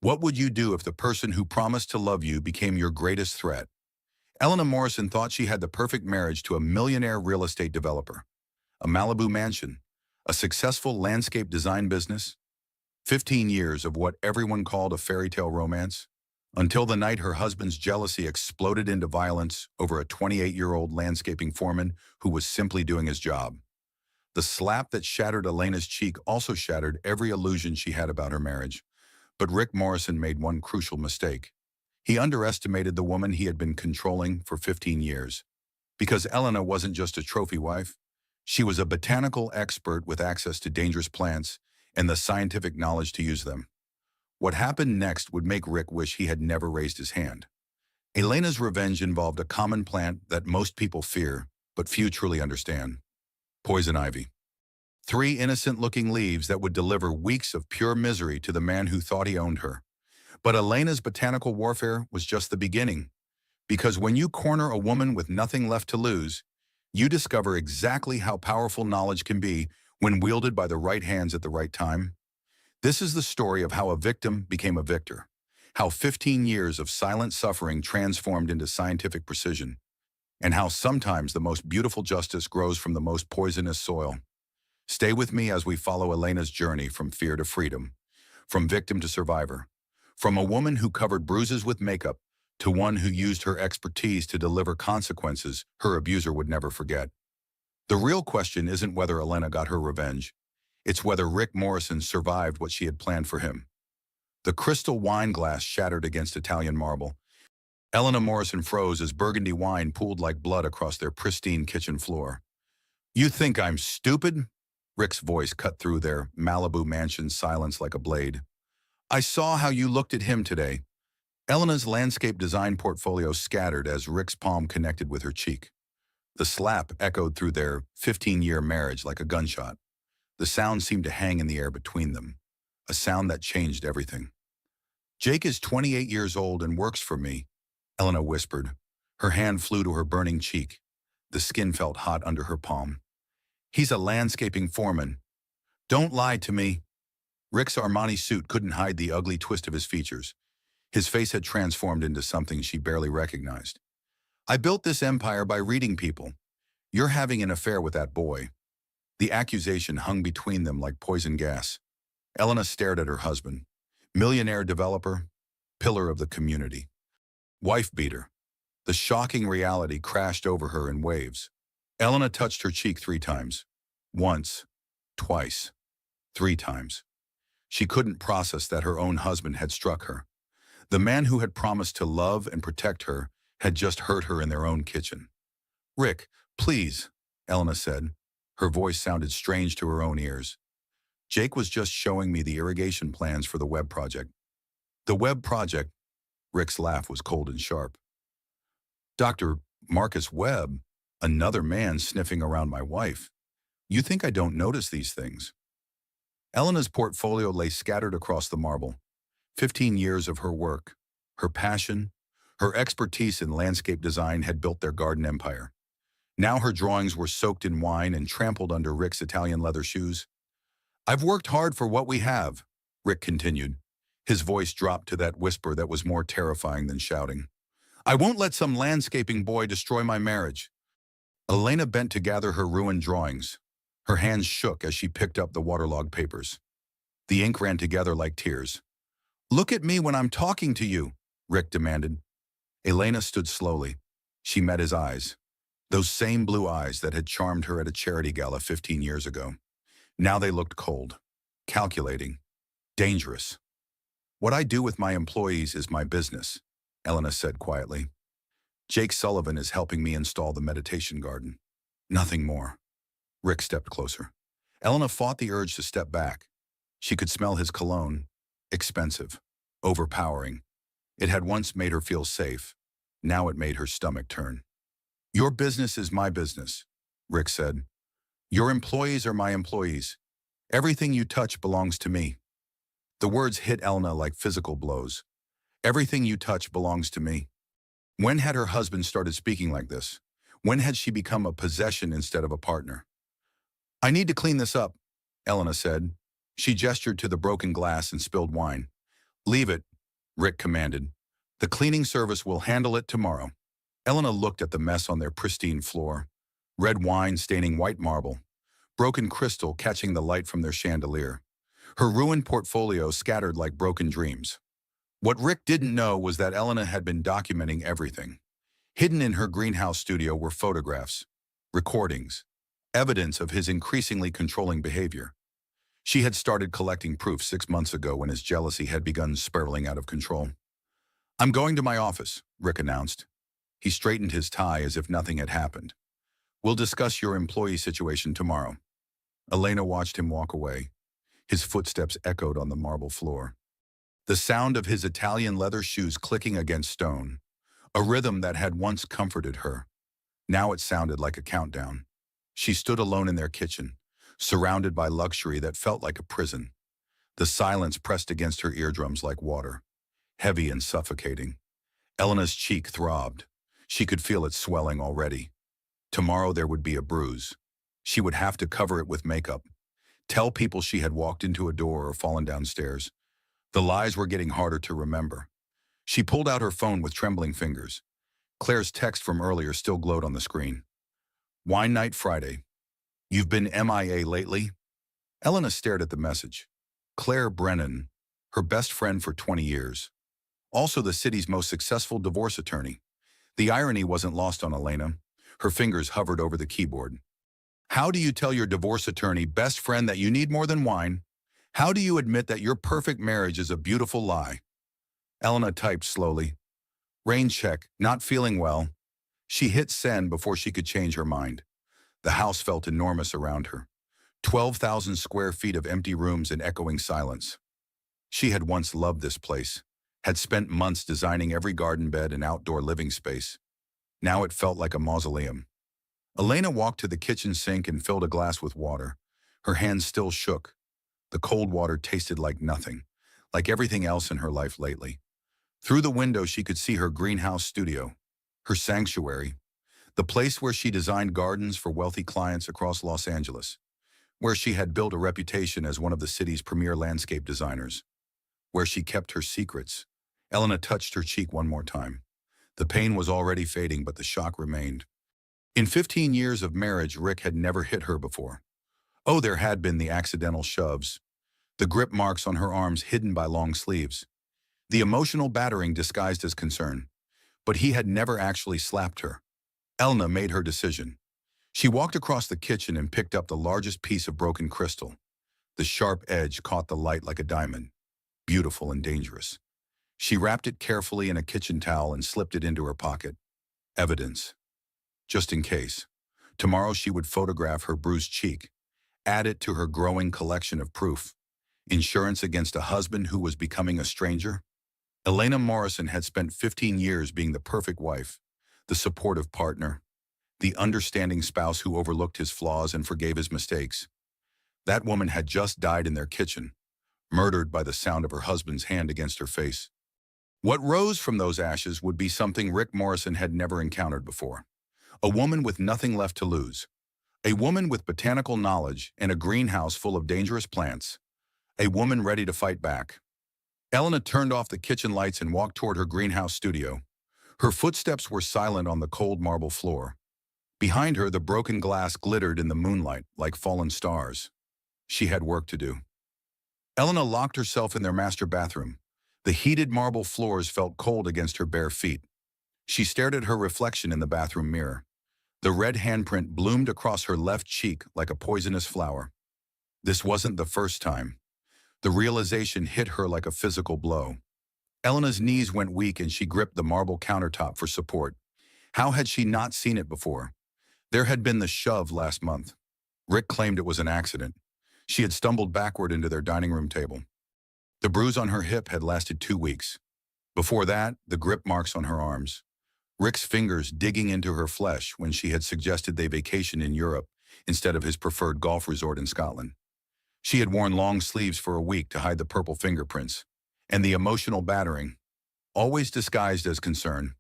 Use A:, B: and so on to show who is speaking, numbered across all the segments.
A: What would you do if the person who promised to love you became your greatest threat? Elena Morrison thought she had the perfect marriage to a millionaire real estate developer, a Malibu mansion, a successful landscape design business, 15 years of what everyone called a fairy tale romance, until the night her husband's jealousy exploded into violence over a 28-year-old landscaping foreman who was simply doing his job. The slap that shattered Elena's cheek also shattered every illusion she had about her marriage. But Rick Morrison made one crucial mistake. He underestimated the woman he had been controlling for 15 years. Because Elena wasn't just a trophy wife, she was a botanical expert with access to dangerous plants and the scientific knowledge to use them. What happened next would make Rick wish he had never raised his hand. Elena's revenge involved a common plant that most people fear, but few truly understand: poison ivy. Three innocent-looking leaves that would deliver weeks of pure misery to the man who thought he owned her. But Elena's botanical warfare was just the beginning, because when you corner a woman with nothing left to lose, you discover exactly how powerful knowledge can be when wielded by the right hands at the right time. This is the story of how a victim became a victor, how 15 years of silent suffering transformed into scientific precision, and how sometimes the most beautiful justice grows from the most poisonous soil. Stay with me as we follow Elena's journey from fear to freedom, from victim to survivor, from a woman who covered bruises with makeup to one who used her expertise to deliver consequences her abuser would never forget. The real question isn't whether Elena got her revenge. It's whether Rick Morrison survived what she had planned for him. The crystal wine glass shattered against Italian marble. Elena Morrison froze as burgundy wine pooled like blood across their pristine kitchen floor. "You think I'm stupid?" Rick's voice cut through their Malibu mansion's silence like a blade. "I saw how you looked at him today." Elena's landscape design portfolio scattered as Rick's palm connected with her cheek. The slap echoed through their 15-year marriage like a gunshot. The sound seemed to hang in the air between them, a sound that changed everything. "Jake is 28 years old and works for me," Elena whispered. Her hand flew to her burning cheek. The skin felt hot under her palm. "He's a landscaping foreman." "Don't lie to me." Rick's Armani suit couldn't hide the ugly twist of his features. His face had transformed into something she barely recognized. "I built this empire by reading people. You're having an affair with that boy." The accusation hung between them like poison gas. Elena stared at her husband. Millionaire developer, pillar of the community. Wife beater. The shocking reality crashed over her in waves. Elena touched her cheek 3 times. Once, twice, 3 times. She couldn't process that her own husband had struck her. The man who had promised to love and protect her had just hurt her in their own kitchen. "Rick, please," Elena said. Her voice sounded strange to her own ears. "Jake was just showing me the irrigation plans for the web project." "The web project?" Rick's laugh was cold and sharp. "Dr. Marcus Webb, another man sniffing around my wife. You think I don't notice these things?" Elena's portfolio lay scattered across the marble. 15 years of her work, her passion, her expertise in landscape design had built their garden empire. Now her drawings were soaked in wine and trampled under Rick's Italian leather shoes. "I've worked hard for what we have," Rick continued. His voice dropped to that whisper that was more terrifying than shouting. "I won't let some landscaping boy destroy my marriage." Elena bent to gather her ruined drawings. Her hands shook as she picked up the waterlogged papers. The ink ran together like tears. "Look at me when I'm talking to you," Rick demanded. Elena stood slowly. She met his eyes. Those same blue eyes that had charmed her at a charity gala 15 years ago. Now they looked cold, calculating, dangerous. "What I do with my employees is my business," Elena said quietly. "Jake Sullivan is helping me install the meditation garden. Nothing more." Rick stepped closer. Elena fought the urge to step back. She could smell his cologne, expensive, overpowering. It had once made her feel safe. Now it made her stomach turn. "Your business is my business," Rick said. "Your employees are my employees. Everything you touch belongs to me." The words hit Elena like physical blows. "Everything you touch belongs to me." When had her husband started speaking like this? When had she become a possession instead of a partner? "I need to clean this up," Elena said. She gestured to the broken glass and spilled wine. Leave it, Rick commanded. The cleaning service will handle it tomorrow. Elena looked at the mess on their pristine floor. Red wine staining white marble, broken crystal catching the light from their chandelier. Her ruined portfolio scattered like broken dreams. What Rick didn't know was that Elena had been documenting everything. Hidden in her greenhouse studio were photographs, recordings, evidence of his increasingly controlling behavior. She had started collecting proof 6 months ago when his jealousy had begun spiraling out of control. I'm going to my office, Rick announced. He straightened his tie as if nothing had happened. We'll discuss your employee situation tomorrow. Elena watched him walk away. His footsteps echoed on the marble floor. The sound of his Italian leather shoes clicking against stone, a rhythm that had once comforted her. Now it sounded like a countdown. She stood alone in their kitchen, surrounded by luxury that felt like a prison. The silence pressed against her eardrums like water, heavy and suffocating. Elena's cheek throbbed. She could feel it swelling already. Tomorrow there would be a bruise. She would have to cover it with makeup, tell people she had walked into a door or fallen downstairs. The lies were getting harder to remember. She pulled out her phone with trembling fingers. Claire's text from earlier still glowed on the screen. Wine night Friday. You've been MIA lately? Elena stared at the message. Claire Brennan, her best friend for 20 years. Also the city's most successful divorce attorney. The irony wasn't lost on Elena. Her fingers hovered over the keyboard. How do you tell your divorce attorney best friend that you need more than wine? How do you admit that your perfect marriage is a beautiful lie? Elena typed slowly. Rain check, not feeling well. She hit send before she could change her mind. The house felt enormous around her. 12,000 square feet of empty rooms and echoing silence. She had once loved this place, had spent months designing every garden bed and outdoor living space. Now it felt like a mausoleum. Elena walked to the kitchen sink and filled a glass with water. Her hands still shook. The cold water tasted like nothing, like everything else in her life lately. Through the window she could see her greenhouse studio, her sanctuary, the place where she designed gardens for wealthy clients across Los Angeles, where she had built a reputation as one of the city's premier landscape designers, where she kept her secrets. Elena touched her cheek one more time. The pain was already fading, but the shock remained. In 15 years of marriage, Rick had never hit her before. Oh, there had been the accidental shoves, the grip marks on her arms hidden by long sleeves, the emotional battering disguised as concern. But he had never actually slapped her. Elena made her decision. She walked across the kitchen and picked up the largest piece of broken crystal. The sharp edge caught the light like a diamond, beautiful and dangerous. She wrapped it carefully in a kitchen towel and slipped it into her pocket. Evidence. Just in case. Tomorrow she would photograph her bruised cheek, add it to her growing collection of proof. Insurance against a husband who was becoming a stranger? Elena Morrison had spent 15 years being the perfect wife, the supportive partner, the understanding spouse who overlooked his flaws and forgave his mistakes. That woman had just died in their kitchen, murdered by the sound of her husband's hand against her face. What rose from those ashes would be something Rick Morrison had never encountered before. A woman with nothing left to lose. A woman with botanical knowledge and a greenhouse full of dangerous plants. A woman ready to fight back. Elena turned off the kitchen lights and walked toward her greenhouse studio. Her footsteps were silent on the cold marble floor. Behind her, the broken glass glittered in the moonlight like fallen stars. She had work to do. Elena locked herself in their master bathroom. The heated marble floors felt cold against her bare feet. She stared at her reflection in the bathroom mirror. The red handprint bloomed across her left cheek like a poisonous flower. This wasn't the first time. The realization hit her like a physical blow. Elena's knees went weak and she gripped the marble countertop for support. How had she not seen it before? There had been the shove last month. Rick claimed it was an accident. She had stumbled backward into their dining room table. The bruise on her hip had lasted 2 weeks. Before that, the grip marks on her arms. Rick's fingers digging into her flesh when she had suggested they vacation in Europe instead of his preferred golf resort in Scotland. She had worn long sleeves for a week to hide the purple fingerprints. And the emotional battering, always disguised as concern.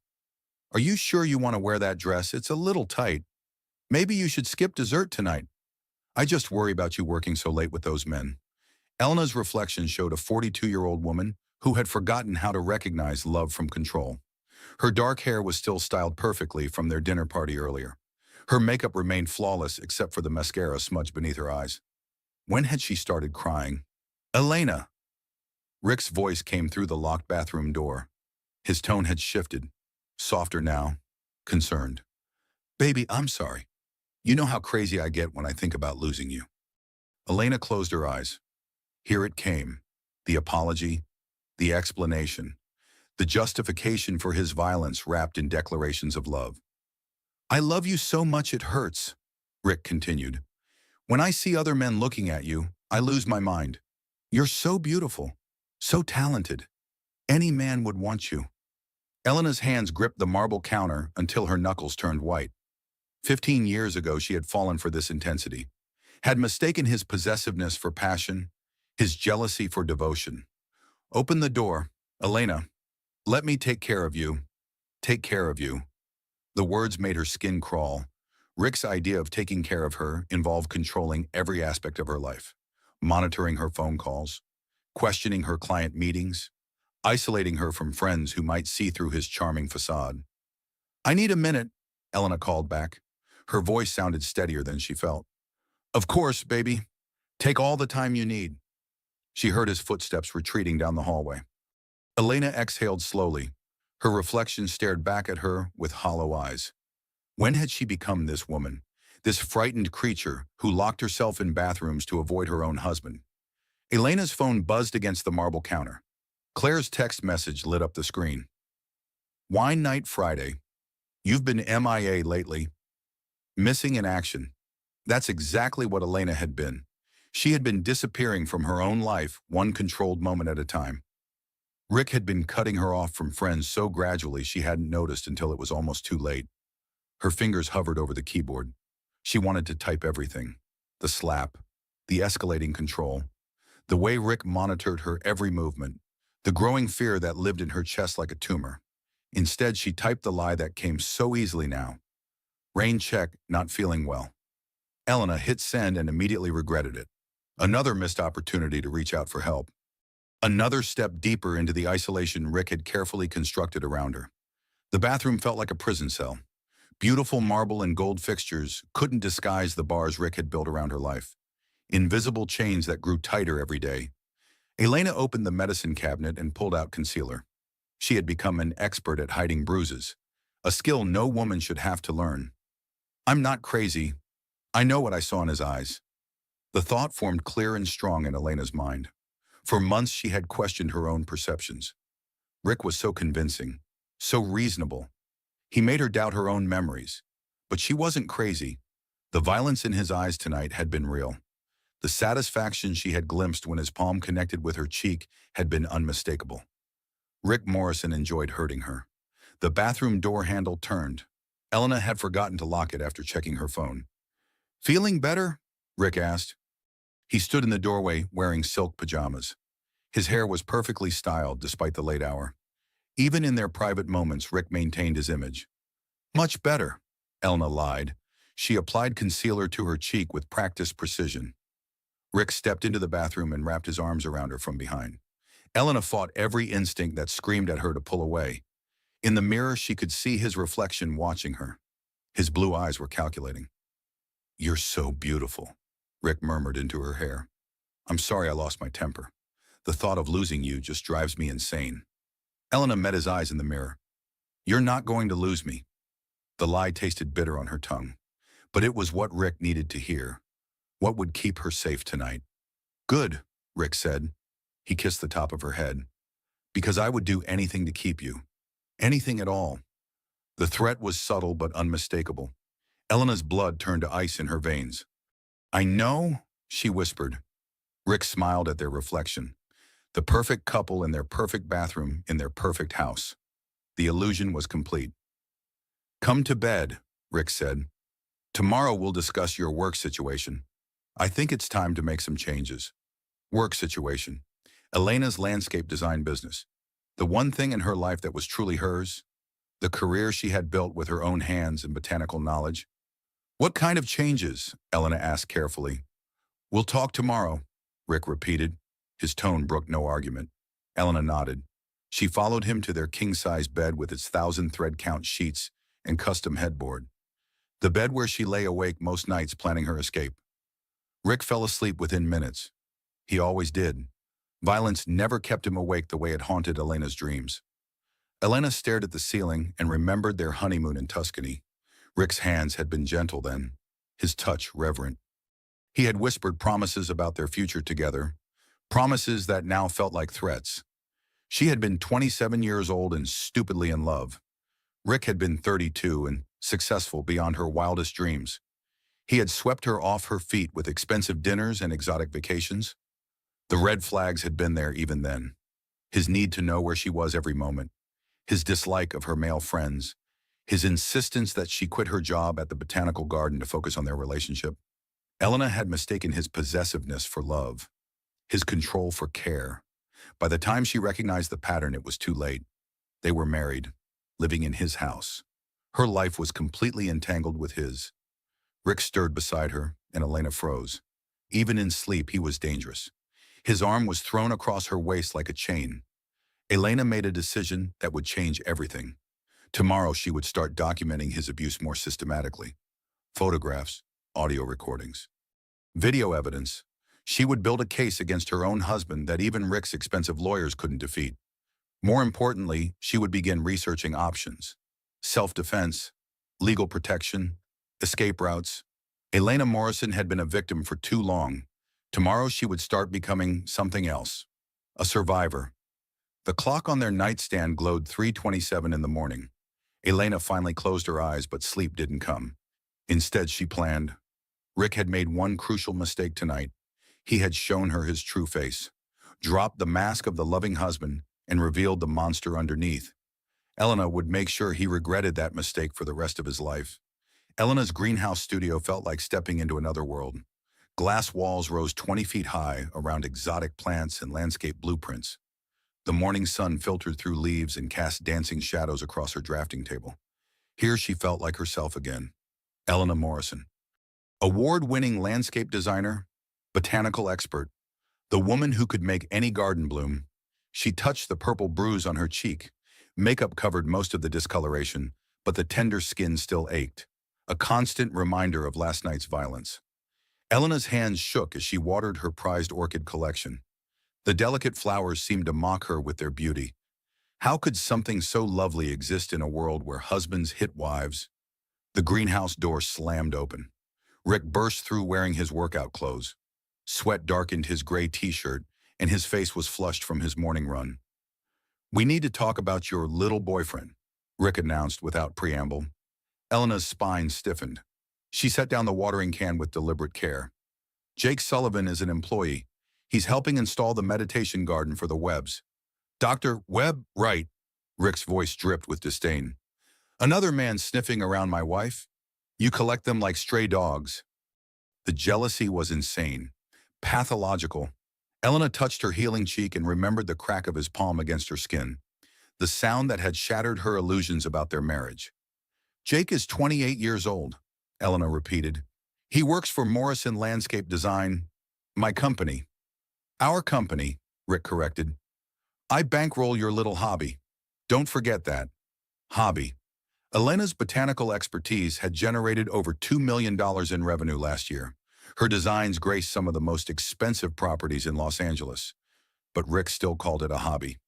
A: Are you sure you want to wear that dress? It's a little tight. Maybe you should skip dessert tonight. I just worry about you working so late with those men. Elena's reflection showed a 42-year-old woman who had forgotten how to recognize love from control. Her dark hair was still styled perfectly from their dinner party earlier. Her makeup remained flawless except for the mascara smudged beneath her eyes. When had she started crying? Elena! Rick's voice came through the locked bathroom door. His tone had shifted, softer now, concerned. Baby, I'm sorry. You know how crazy I get when I think about losing you. Elena closed her eyes. Here it came. The apology, the explanation, the justification for his violence wrapped in declarations of love. I love you so much it hurts, Rick continued. When I see other men looking at you, I lose my mind. You're so beautiful, so talented. Any man would want you. Elena's hands gripped the marble counter until her knuckles turned white. 15 years ago, she had fallen for this intensity, had mistaken his possessiveness for passion, his jealousy for devotion. Open the door, Elena. Let me take care of you. Take care of you. The words made her skin crawl. Rick's idea of taking care of her involved controlling every aspect of her life, monitoring her phone calls, questioning her client meetings, isolating her from friends who might see through his charming facade. I need a minute, Elena called back. Her voice sounded steadier than she felt. Of course, baby. Take all the time you need. She heard his footsteps retreating down the hallway. Elena exhaled slowly. Her reflection stared back at her with hollow eyes. When had she become this woman, this frightened creature who locked herself in bathrooms to avoid her own husband? Elena's phone buzzed against the marble counter. Claire's text message lit up the screen. Wine night Friday. You've been MIA lately. Missing in action. That's exactly what Elena had been. She had been disappearing from her own life, one controlled moment at a time. Rick had been cutting her off from friends so gradually she hadn't noticed until it was almost too late. Her fingers hovered over the keyboard. She wanted to type everything. The slap, the escalating control, the way Rick monitored her every movement, the growing fear that lived in her chest like a tumor. Instead, she typed the lie that came so easily now. Rain check, not feeling well. Elena hit send and immediately regretted it. Another missed opportunity to reach out for help. Another step deeper into the isolation Rick had carefully constructed around her. The bathroom felt like a prison cell. Beautiful marble and gold fixtures couldn't disguise the bars Rick had built around her life. Invisible chains that grew tighter every day. Elena opened the medicine cabinet and pulled out concealer. She had become an expert at hiding bruises, a skill no woman should have to learn. I'm not crazy. I know what I saw in his eyes. The thought formed clear and strong in Elena's mind. For months she had questioned her own perceptions. Rick was so convincing, so reasonable. He made her doubt her own memories. But she wasn't crazy. The violence in his eyes tonight had been real. The satisfaction she had glimpsed when his palm connected with her cheek had been unmistakable. Rick Morrison enjoyed hurting her. The bathroom door handle turned. Elena had forgotten to lock it after checking her phone. Feeling better? Rick asked. He stood in the doorway wearing silk pajamas. His hair was perfectly styled despite the late hour. Even in their private moments, Rick maintained his image. Much better, Elena lied. She applied concealer to her cheek with practiced precision. Rick stepped into the bathroom and wrapped his arms around her from behind. Elena fought every instinct that screamed at her to pull away. In the mirror, she could see his reflection watching her. His blue eyes were calculating. You're so beautiful, Rick murmured into her hair. I'm sorry I lost my temper. The thought of losing you just drives me insane. Elena met his eyes in the mirror. You're not going to lose me. The lie tasted bitter on her tongue. But it was what Rick needed to hear. What would keep her safe tonight? Good, Rick said. He kissed the top of her head. Because I would do anything to keep you. Anything at all. The threat was subtle but unmistakable. Elena's blood turned to ice in her veins. I know, she whispered. Rick smiled at their reflection. The perfect couple in their perfect bathroom in their perfect house. The illusion was complete. Come to bed, Rick said. Tomorrow we'll discuss your work situation. I think it's time to make some changes. Work situation. Elena's landscape design business. The one thing in her life that was truly hers. The career she had built with her own hands and botanical knowledge. What kind of changes? Elena asked carefully. We'll talk tomorrow, Rick repeated. His tone brooked no argument. Elena nodded. She followed him to their king-size bed with its 1,000 thread-count sheets and custom headboard. The bed where she lay awake most nights planning her escape. Rick fell asleep within minutes. He always did. Violence never kept him awake the way it haunted Elena's dreams. Elena stared at the ceiling and remembered their honeymoon in Tuscany. Rick's hands had been gentle then, his touch reverent. He had whispered promises about their future together, promises that now felt like threats. She had been 27 years old and stupidly in love. Rick had been 32 and successful beyond her wildest dreams. He had swept her off her feet with expensive dinners and exotic vacations. The red flags had been there even then. His need to know where she was every moment, his dislike of her male friends, his insistence that she quit her job at the botanical garden to focus on their relationship. Elena had mistaken his possessiveness for love, his control for care. By the time she recognized the pattern, it was too late. They were married, living in his house. Her life was completely entangled with his. Rick stirred beside her, and Elena froze. Even in sleep, he was dangerous. His arm was thrown across her waist like a chain. Elena made a decision that would change everything. Tomorrow, she would start documenting his abuse more systematically. Photographs, audio recordings, video evidence. She would build a case against her own husband that even Rick's expensive lawyers couldn't defeat. More importantly, she would begin researching options. Self-defense, legal protection, escape routes. Elena Morrison had been a victim for too long. Tomorrow she would start becoming something else. A survivor. The clock on their nightstand glowed 3:27 in the morning. Elena finally closed her eyes, but sleep didn't come. Instead, she planned. Rick had made one crucial mistake tonight. He had shown her his true face, dropped the mask of the loving husband, and revealed the monster underneath. Elena would make sure he regretted that mistake for the rest of his life. Elena's greenhouse studio felt like stepping into another world. Glass walls rose 20 feet high around exotic plants and landscape blueprints. The morning sun filtered through leaves and cast dancing shadows across her drafting table. Here she felt like herself again. Elena Morrison. Award-winning landscape designer, botanical expert, the woman who could make any garden bloom. She touched the purple bruise on her cheek. Makeup covered most of the discoloration, but the tender skin still ached, a constant reminder of last night's violence. Elena's hands shook as she watered her prized orchid collection. The delicate flowers seemed to mock her with their beauty. How could something so lovely exist in a world where husbands hit wives? The greenhouse door slammed open. Rick burst through wearing his workout clothes. Sweat darkened his gray t-shirt, and his face was flushed from his morning run. "We need to talk about your little boyfriend," Rick announced without preamble. Elena's spine stiffened. She set down the watering can with deliberate care. "Jake Sullivan is an employee. He's helping install the meditation garden for the Webbs." "Dr. Webb, right." Rick's voice dripped with disdain. "Another man sniffing around my wife? You collect them like stray dogs." The jealousy was insane, pathological. Elena touched her healing cheek and remembered the crack of his palm against her skin, the sound that had shattered her illusions about their marriage. "Jake is 28 years old," Elena repeated. "He works for Morrison Landscape Design, my company." "Our company," Rick corrected. "I bankroll your little hobby. Don't forget that." Hobby. Elena's botanical expertise had generated over $2 million in revenue last year. Her designs graced some of the most expensive properties in Los Angeles. But Rick still called it a hobby.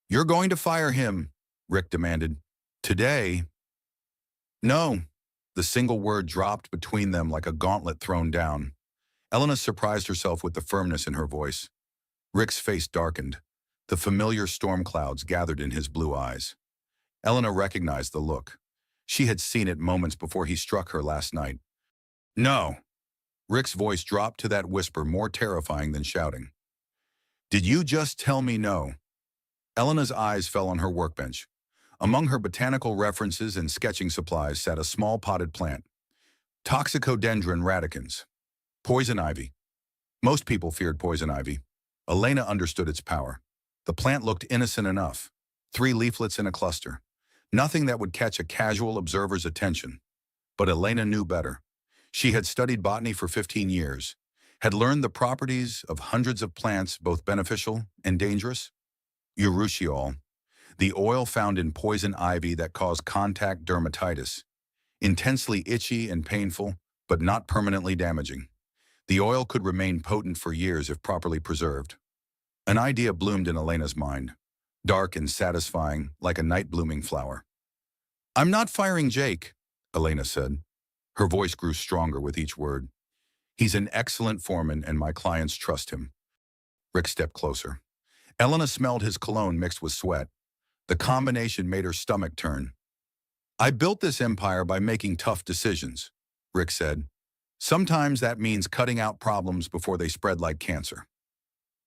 A: "You're going to fire him," Rick demanded. "Today." "No." The single word dropped between them like a gauntlet thrown down. Elena surprised herself with the firmness in her voice. Rick's face darkened. The familiar storm clouds gathered in his blue eyes. Elena recognized the look. She had seen it moments before he struck her last night. "No." Rick's voice dropped to that whisper more terrifying than shouting. "Did you just tell me no?" Elena's eyes fell on her workbench. Among her botanical references and sketching supplies sat a small potted plant. Toxicodendron radicans. Poison ivy. Most people feared poison ivy. Elena understood its power. The plant looked innocent enough. 3 leaflets in a cluster. Nothing that would catch a casual observer's attention. But Elena knew better. She had studied botany for 15 years, had learned the properties of hundreds of plants, both beneficial and dangerous. urushiol, the oil found in poison ivy that caused contact dermatitis, intensely itchy and painful, but not permanently damaging. The oil could remain potent for years if properly preserved. An idea bloomed in Elena's mind, dark and satisfying, like a night-blooming flower. "I'm not firing Jake," Elena said. Her voice grew stronger with each word. "He's an excellent foreman and my clients trust him." Rick stepped closer. Elena smelled his cologne mixed with sweat. The combination made her stomach turn. "I built this empire by making tough decisions," Rick said. "Sometimes that means cutting out problems before they spread like cancer."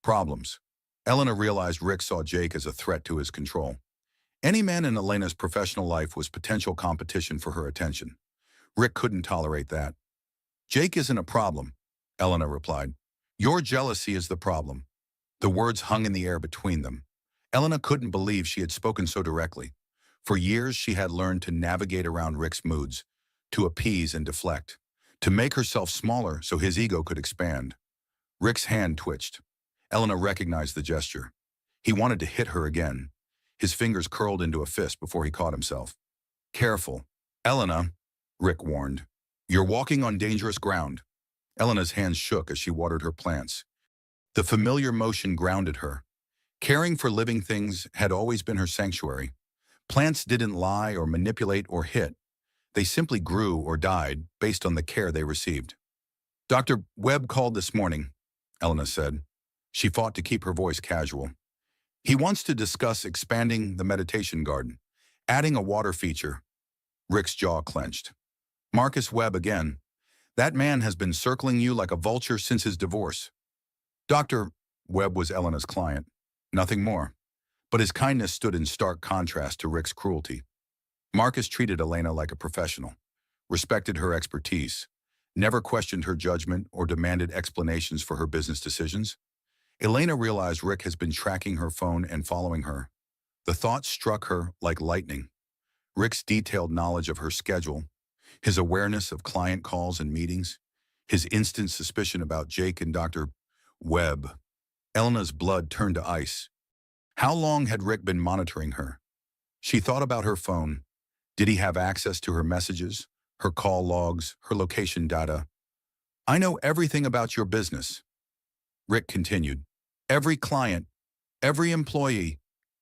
A: Problems. Elena realized Rick saw Jake as a threat to his control. Any man in Elena's professional life was potential competition for her attention. Rick couldn't tolerate that. "Jake isn't a problem," Elena replied. "Your jealousy is the problem." The words hung in the air between them. Elena couldn't believe she had spoken so directly. For years, she had learned to navigate around Rick's moods, to appease and deflect, to make herself smaller so his ego could expand. Rick's hand twitched. Elena recognized the gesture. He wanted to hit her again. His fingers curled into a fist before he caught himself. "Careful. Elena," Rick warned. "You're walking on dangerous ground." Elena's hands shook as she watered her plants. The familiar motion grounded her. Caring for living things had always been her sanctuary. Plants didn't lie or manipulate or hit. They simply grew or died based on the care they received. "Dr. Webb called this morning," Elena said. She fought to keep her voice casual. "He wants to discuss expanding the meditation garden, adding a water feature." Rick's jaw clenched. "Marcus Webb again. That man has been circling you like a vulture since his divorce." Dr. Webb was Elena's client, nothing more. But his kindness stood in stark contrast to Rick's cruelty. Marcus treated Elena like a professional, respected her expertise, never questioned her judgment or demanded explanations for her business decisions. Elena realized Rick has been tracking her phone and following her. The thought struck her like lightning. Rick's detailed knowledge of her schedule, his awareness of client calls and meetings, his instant suspicion about Jake and Dr. Webb. Elena's blood turned to ice. How long had Rick been monitoring her? She thought about her phone. Did he have access to her messages, her call logs, her location data? "I know everything about your business," Rick continued. "Every client, every employee,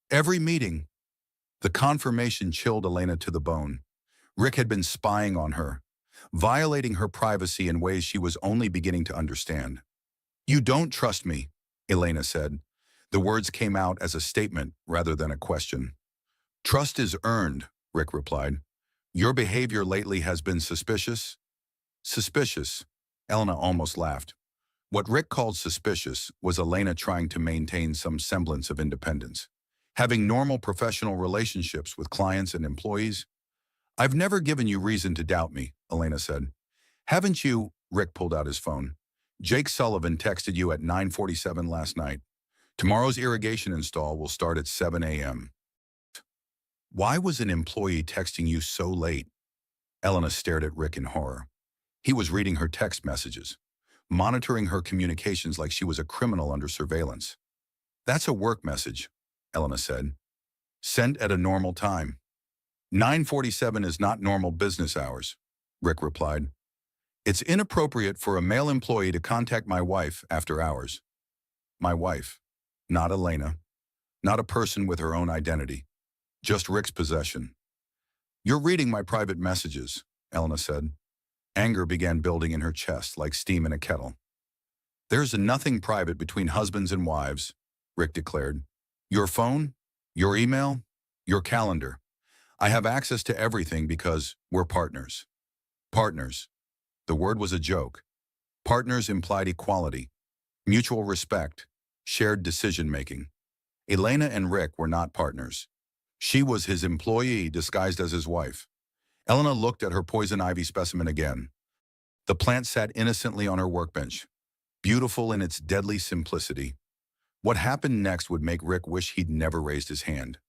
A: every meeting." The confirmation chilled Elena to the bone. Rick had been spying on her, violating her privacy in ways she was only beginning to understand. "You don't trust me," Elena said. The words came out as a statement rather than a question. "Trust is earned," Rick replied. "Your behavior lately has been suspicious." "Suspicious?" Elena almost laughed. What Rick called suspicious was Elena trying to maintain some semblance of independence, having normal professional relationships with clients and employees. "I've never given you reason to doubt me," Elena said. "Haven't you?" Rick pulled out his phone. "Jake Sullivan texted you at 9:47 last night. Tomorrow's irrigation install will start at 7 a.m. Why was an employee texting you so late?" Elena stared at Rick in horror. He was reading her text messages, monitoring her communications like she was a criminal under surveillance. "That's a work message," Elena said. "Sent at a normal time." 9:47 is not normal business hours," Rick replied. "It's inappropriate for a male employee to contact my wife after hours." My wife, not Elena, not a person with her own identity, just Rick's possession. "You're reading my private messages," Elena said. Anger began building in her chest like steam in a kettle. "There's nothing private between husbands and wives," Rick declared. "Your phone, your email, your calendar. I have access to everything because we're partners." Partners. The word was a joke. Partners implied equality, mutual respect, shared decision-making. Elena and Rick were not partners. She was his employee disguised as his wife. Elena looked at her poison ivy specimen again. The plant sat innocently on her workbench, beautiful in its deadly simplicity. What happened next would make Rick wish he'd never raised his hand.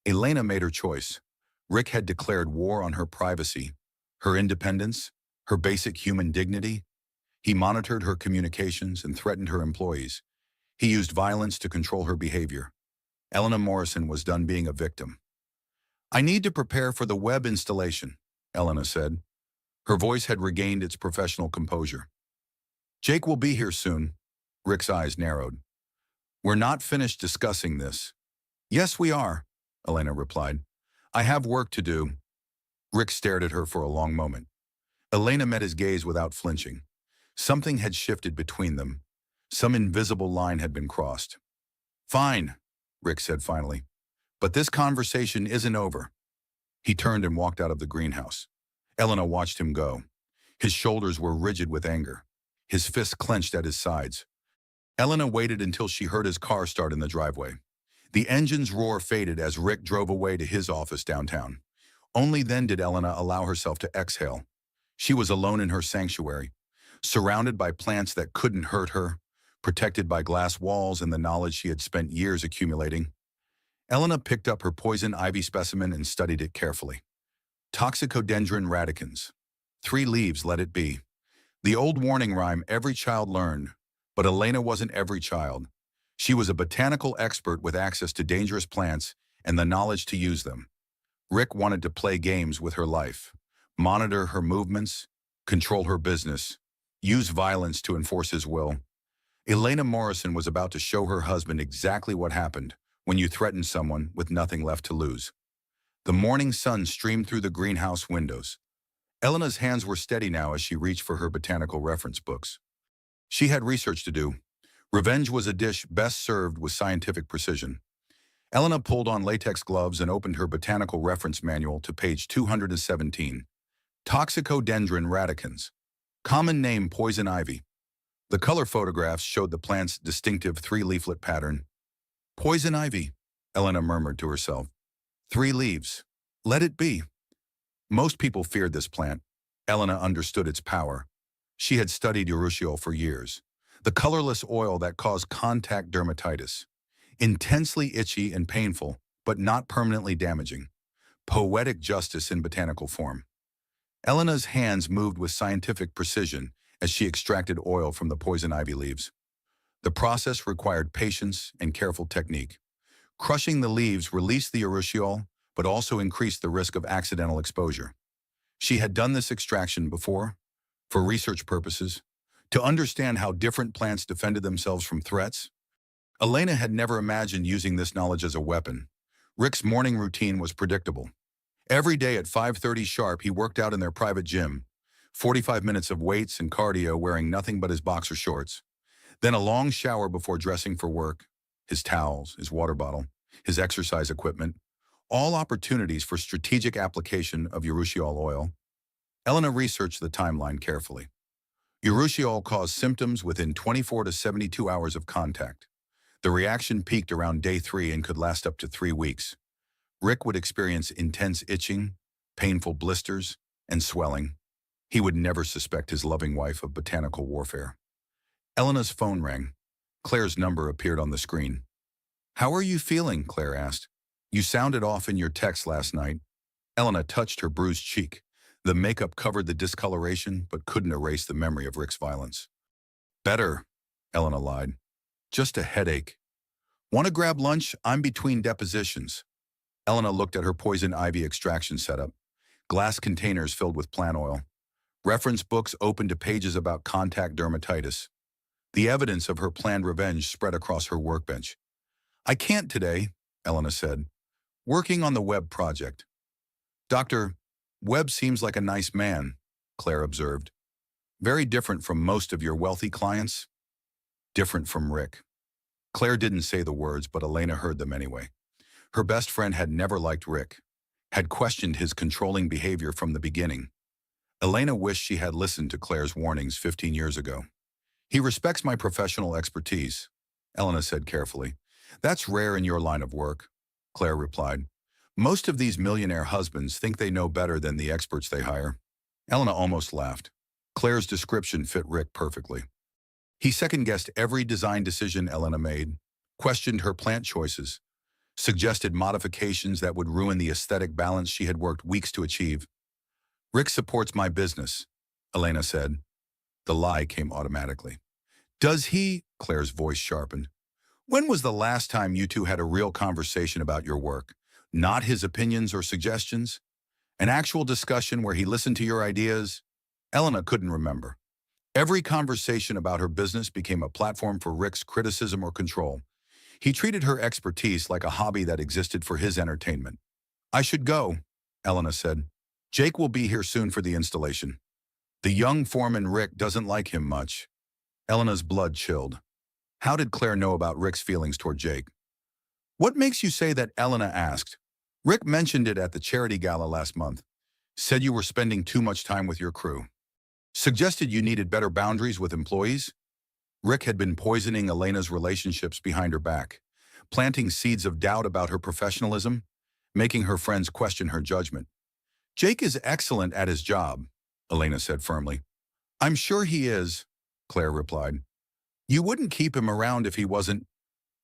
A: Elena made her choice. Rick had declared war on her privacy, her independence, her basic human dignity. He monitored her communications and threatened her employees. He used violence to control her behavior. Elena Morrison was done being a victim. I need to prepare for the web installation, Elena said. Her voice had regained its professional composure. Jake will be here soon. Rick's eyes narrowed. We're not finished discussing this. Yes, we are, Elena replied. I have work to do. Rick stared at her for a long moment. Elena met his gaze without flinching. Something had shifted between them. Some invisible line had been crossed. Fine, Rick said finally. But this conversation isn't over. He turned and walked out of the greenhouse. Elena watched him go. His shoulders were rigid with anger. His fists clenched at his sides. Elena waited until she heard his car start in the driveway. The engine's roar faded as Rick drove away to his office downtown. Only then did Elena allow herself to exhale. She was alone in her sanctuary, surrounded by plants that couldn't hurt her, protected by glass walls and the knowledge she had spent years accumulating. Elena picked up her poison ivy specimen and studied it carefully. Toxicodendron radicans. 3 leaves, let it be. The old warning rhyme every child learned, but Elena wasn't every child. She was a botanical expert with access to dangerous plants and the knowledge to use them. Rick wanted to play games with her life, monitor her movements, control her business, use violence to enforce his will. Elena Morrison was about to show her husband exactly what happened when you threaten someone with nothing left to lose. The morning sun streamed through the greenhouse windows. Elena's hands were steady now as she reached for her botanical reference books. She had research to do. Revenge was a dish best served with scientific precision. Elena pulled on latex gloves and opened her botanical reference manual to page 217. Toxicodendron radicans. Common name poison ivy. The color photographs showed the plant's distinctive 3-leaflet pattern. Poison ivy, Elena murmured to herself. 3 leaves. Let it be. Most people feared this plant. Elena understood its power. She had studied urushiol for years. The colorless oil that caused contact dermatitis. Intensely itchy and painful, but not permanently damaging. Poetic justice in botanical form. Elena's hands moved with scientific precision as she extracted oil from the poison ivy leaves. The process required patience and careful technique. Crushing the leaves released the urushiol, but also increased the risk of accidental exposure. She had done this extraction before, for research purposes, to understand how different plants defended themselves from threats. Elena had never imagined using this knowledge as a weapon. Rick's morning routine was predictable. Every day at 5:30 sharp, he worked out in their private gym, 45 minutes of weights and cardio wearing nothing but his boxer shorts. Then a long shower before dressing for work, his towels, his water bottle, his exercise equipment, all opportunities for strategic application of urushiol oil. Elena researched the timeline carefully. Urushiol caused symptoms within 24 to 72 hours of contact. The reaction peaked around day 3 and could last up to 3 weeks. Rick would experience intense itching, painful blisters, and swelling. He would never suspect his loving wife of botanical warfare. Elena's phone rang. Claire's number appeared on the screen. How are you feeling? Claire asked. You sounded off in your text last night. Elena touched her bruised cheek. The makeup covered the discoloration, but couldn't erase the memory of Rick's violence. Better, Elena lied. Just a headache. Want to grab lunch? I'm between depositions. Elena looked at her poison ivy extraction setup. Glass containers filled with plant oil. Reference books open to pages about contact dermatitis. The evidence of her planned revenge spread across her workbench. I can't today, Elena said. Working on the Webb project. Dr. Webb seems like a nice man, Claire observed. Very different from most of your wealthy clients. Different from Rick. Claire didn't say the words, but Elena heard them anyway. Her best friend had never liked Rick, had questioned his controlling behavior from the beginning. Elena wished she had listened to Claire's warnings 15 years ago. He respects my professional expertise, Elena said carefully. That's rare in your line of work, Claire replied. Most of these millionaire husbands think they know better than the experts they hire. Elena almost laughed. Claire's description fit Rick perfectly. He second-guessed every design decision Elena made, questioned her plant choices, suggested modifications that would ruin the aesthetic balance she had worked weeks to achieve. Rick supports my business, Elena said. The lie came automatically. Does he? Claire's voice sharpened. When was the last time you two had a real conversation about your work? Not his opinions or suggestions? An actual discussion where he listened to your ideas? Elena couldn't remember. Every conversation about her business became a platform for Rick's criticism or control. He treated her expertise like a hobby that existed for his entertainment. I should go, Elena said. Jake will be here soon for the installation. The young foreman Rick doesn't like him much. Elena's blood chilled. How did Claire know about Rick's feelings toward Jake? What makes you say that? Elena asked. Rick mentioned it at the charity gala last month. Said you were spending too much time with your crew. Suggested you needed better boundaries with employees? Rick had been poisoning Elena's relationships behind her back, planting seeds of doubt about her professionalism, making her friends question her judgment. Jake is excellent at his job, Elena said firmly. I'm sure he is, Claire replied. You wouldn't keep him around if he wasn't.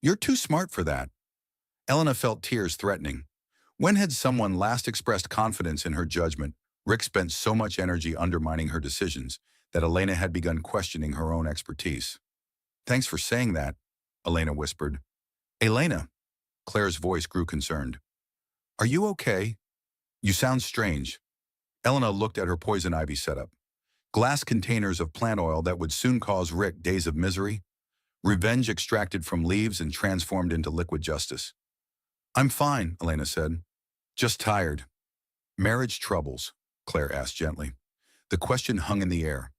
A: You're too smart for that. Elena felt tears threatening. When had someone last expressed confidence in her judgment? Rick spent so much energy undermining her decisions that Elena had begun questioning her own expertise. Thanks for saying that, Elena whispered. Elena, Claire's voice grew concerned. Are you okay? You sound strange. Elena looked at her poison ivy setup. Glass containers of plant oil that would soon cause Rick days of misery. Revenge extracted from leaves and transformed into liquid justice. I'm fine, Elena said. Just tired. Marriage troubles, Claire asked gently. The question hung in the air.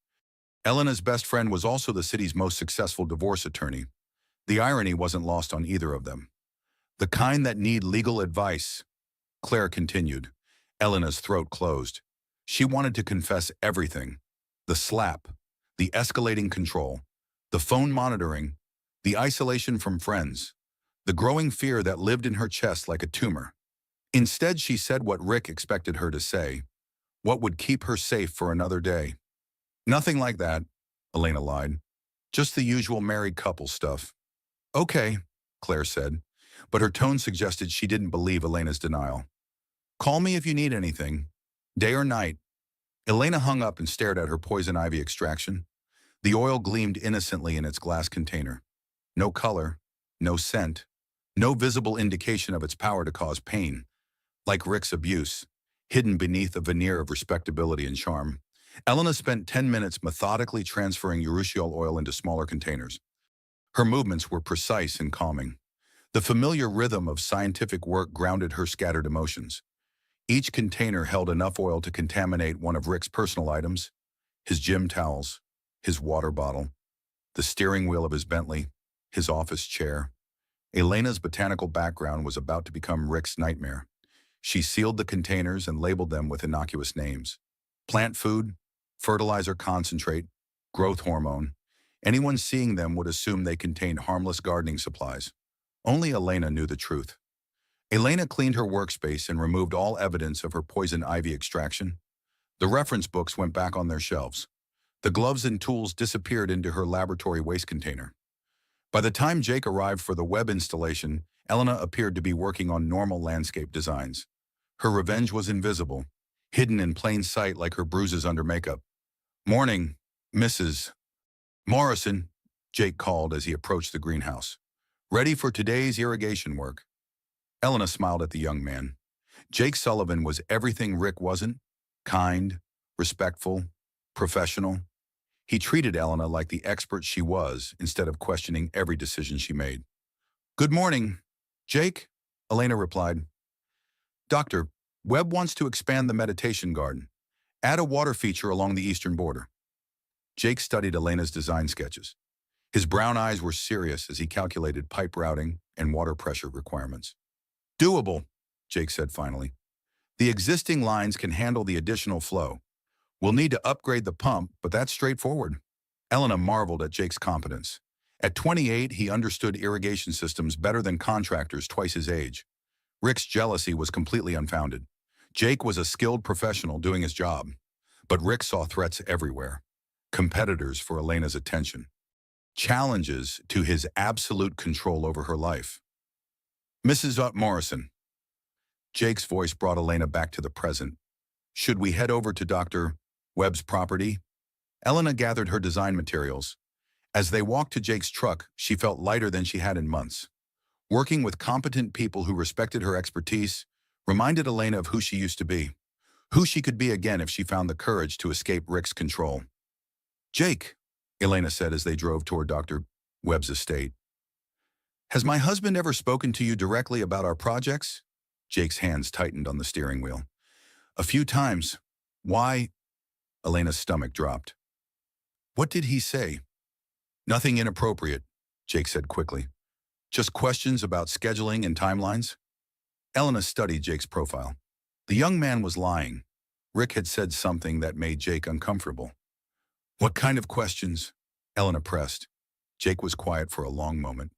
A: Elena's best friend was also the city's most successful divorce attorney. The irony wasn't lost on either of them. The kind that need legal advice, Claire continued. Elena's throat closed. She wanted to confess everything. The slap, the escalating control, the phone monitoring, the isolation from friends, the growing fear that lived in her chest like a tumor. Instead, she said what Rick expected her to say, what would keep her safe for another day. Nothing like that, Elena lied. Just the usual married couple stuff. Okay, Claire said, but her tone suggested she didn't believe Elena's denial. Call me if you need anything, day or night. Elena hung up and stared at her poison ivy extraction. The oil gleamed innocently in its glass container. No color, no scent, no visible indication of its power to cause pain. Like Rick's abuse, hidden beneath a veneer of respectability and charm. Elena spent 10 minutes methodically transferring urushiol oil into smaller containers. Her movements were precise and calming. The familiar rhythm of scientific work grounded her scattered emotions. Each container held enough oil to contaminate one of Rick's personal items, his gym towels, his water bottle, the steering wheel of his Bentley, his office chair. Elena's botanical background was about to become Rick's nightmare. She sealed the containers and labeled them with innocuous names. Plant food, fertilizer concentrate, growth hormone. Anyone seeing them would assume they contained harmless gardening supplies. Only Elena knew the truth. Elena cleaned her workspace and removed all evidence of her poison ivy extraction. The reference books went back on their shelves. The gloves and tools disappeared into her laboratory waste container. By the time Jake arrived for the web installation, Elena appeared to be working on normal landscape designs. Her revenge was invisible, hidden in plain sight like her bruises under makeup. Morning, Mrs. Morrison, Jake called as he approached the greenhouse. Ready for today's irrigation work. Elena smiled at the young man. Jake Sullivan was everything Rick wasn't: kind, respectful, professional. He treated Elena like the expert she was instead of questioning every decision she made. Good morning, Jake, Elena replied. Doctor, Webb wants to expand the meditation garden. Add a water feature along the eastern border. Jake studied Elena's design sketches. His brown eyes were serious as he calculated pipe routing and water pressure requirements. Doable, Jake said finally. The existing lines can handle the additional flow. We'll need to upgrade the pump, but that's straightforward. Elena marveled at Jake's competence. At 28, he understood irrigation systems better than contractors twice his age. Rick's jealousy was completely unfounded. Jake was a skilled professional doing his job, but Rick saw threats everywhere. Competitors for Elena's attention. Challenges to his absolute control over her life. Mrs. Morrison. Jake's voice brought Elena back to the present. Should we head over to Dr. Webb's property? Elena gathered her design materials. As they walked to Jake's truck, she felt lighter than she had in months. Working with competent people who respected her expertise reminded Elena of who she used to be, who she could be again if she found the courage to escape Rick's control. "Jake," Elena said as they drove toward Dr. Webb's estate, "has my husband ever spoken to you directly about our projects?" Jake's hands tightened on the steering wheel. "A few times." "Why?" Elena's stomach dropped. "What did he say?" "Nothing inappropriate," Jake said quickly. "Just questions about scheduling and timelines." Elena studied Jake's profile. The young man was lying. Rick had said something that made Jake uncomfortable. "What kind of questions?" Elena pressed. Jake was quiet for a long moment.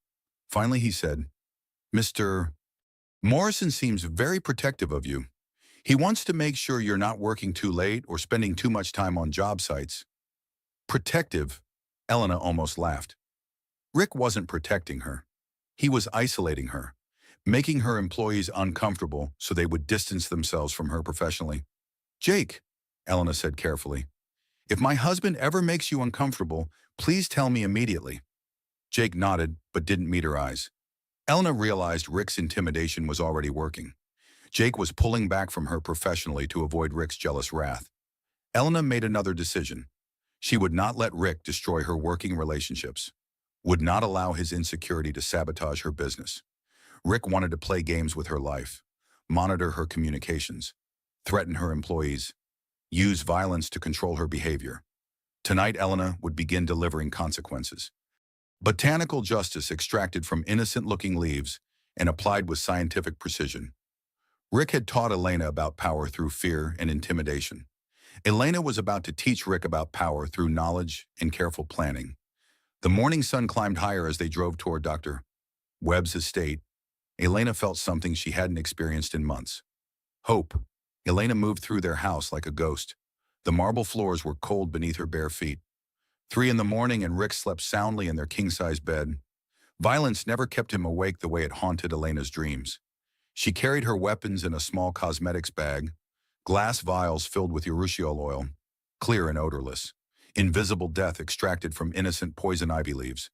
A: Finally he said, "Mr. Morrison seems very protective of you. He wants to make sure you're not working too late or spending too much time on job sites." "Protective?" Elena almost laughed. Rick wasn't protecting her. He was isolating her, making her employees uncomfortable so they would distance themselves from her professionally. "Jake," Elena said carefully, "if my husband ever makes you uncomfortable, please tell me immediately." Jake nodded, but didn't meet her eyes. Elena realized Rick's intimidation was already working. Jake was pulling back from her professionally to avoid Rick's jealous wrath. Elena made another decision. She would not let Rick destroy her working relationships, would not allow his insecurity to sabotage her business. Rick wanted to play games with her life, monitor her communications, threaten her employees, use violence to control her behavior. Tonight, Elena would begin delivering consequences. Botanical justice extracted from innocent-looking leaves and applied with scientific precision. Rick had taught Elena about power through fear and intimidation. Elena was about to teach Rick about power through knowledge and careful planning. The morning sun climbed higher as they drove toward Dr. Webb's estate. Elena felt something she hadn't experienced in months. Hope. Elena moved through their house like a ghost. The marble floors were cold beneath her bare feet. 3 in the morning and Rick slept soundly in their king-size bed. Violence never kept him awake the way it haunted Elena's dreams. She carried her weapons in a small cosmetics bag, glass vials filled with urushiol oil, clear and odorless. Invisible death extracted from innocent poison ivy leaves.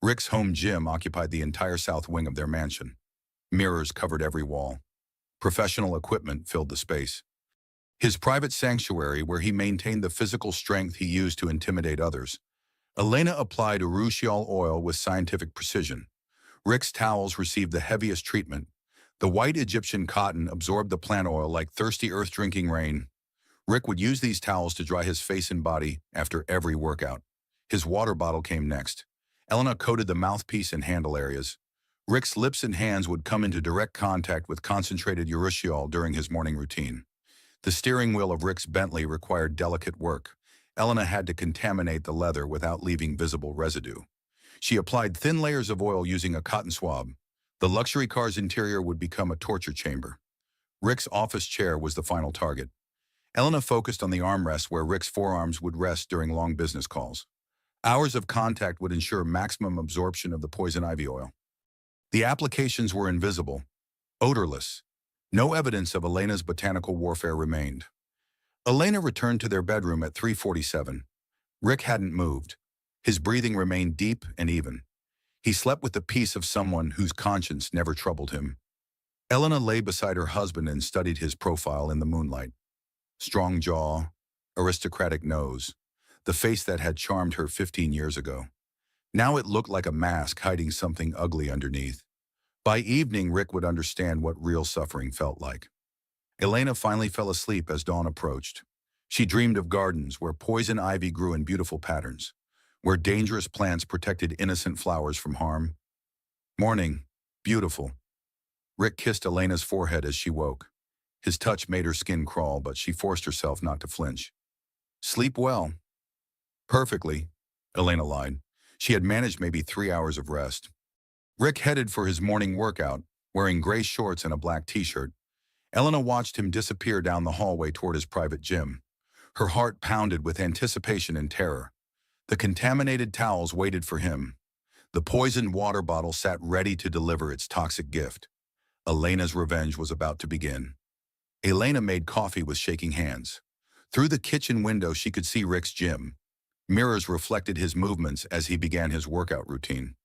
A: Rick's home gym occupied the entire south wing of their mansion. Mirrors covered every wall. Professional equipment filled the space. His private sanctuary where he maintained the physical strength he used to intimidate others. Elena applied urushiol oil with scientific precision. Rick's towels received the heaviest treatment. The white Egyptian cotton absorbed the plant oil like thirsty earth drinking rain. Rick would use these towels to dry his face and body after every workout. His water bottle came next. Elena coated the mouthpiece and handle areas. Rick's lips and hands would come into direct contact with concentrated urushiol during his morning routine. The steering wheel of Rick's Bentley required delicate work. Elena had to contaminate the leather without leaving visible residue. She applied thin layers of oil using a cotton swab. The luxury car's interior would become a torture chamber. Rick's office chair was the final target. Elena focused on the armrest where Rick's forearms would rest during long business calls. Hours of contact would ensure maximum absorption of the poison ivy oil. The applications were invisible, odorless. No evidence of Elena's botanical warfare remained. Elena returned to their bedroom at 3:47. Rick hadn't moved. His breathing remained deep and even. He slept with the peace of someone whose conscience never troubled him. Elena lay beside her husband and studied his profile in the moonlight. Strong jaw, aristocratic nose, the face that had charmed her 15 years ago. Now it looked like a mask hiding something ugly underneath. By evening, Rick would understand what real suffering felt like. Elena finally fell asleep as dawn approached. She dreamed of gardens where poison ivy grew in beautiful patterns, where dangerous plants protected innocent flowers from harm. Morning, beautiful. Rick kissed Elena's forehead as she woke. His touch made her skin crawl, but she forced herself not to flinch. Sleep well. Perfectly, Elena lied. She had managed maybe 3 hours of rest. Rick headed for his morning workout, wearing gray shorts and a black t-shirt. Elena watched him disappear down the hallway toward his private gym. Her heart pounded with anticipation and terror. The contaminated towels waited for him. The poisoned water bottle sat ready to deliver its toxic gift. Elena's revenge was about to begin. Elena made coffee with shaking hands. Through the kitchen window, she could see Rick's gym. Mirrors reflected his movements as he began his workout routine.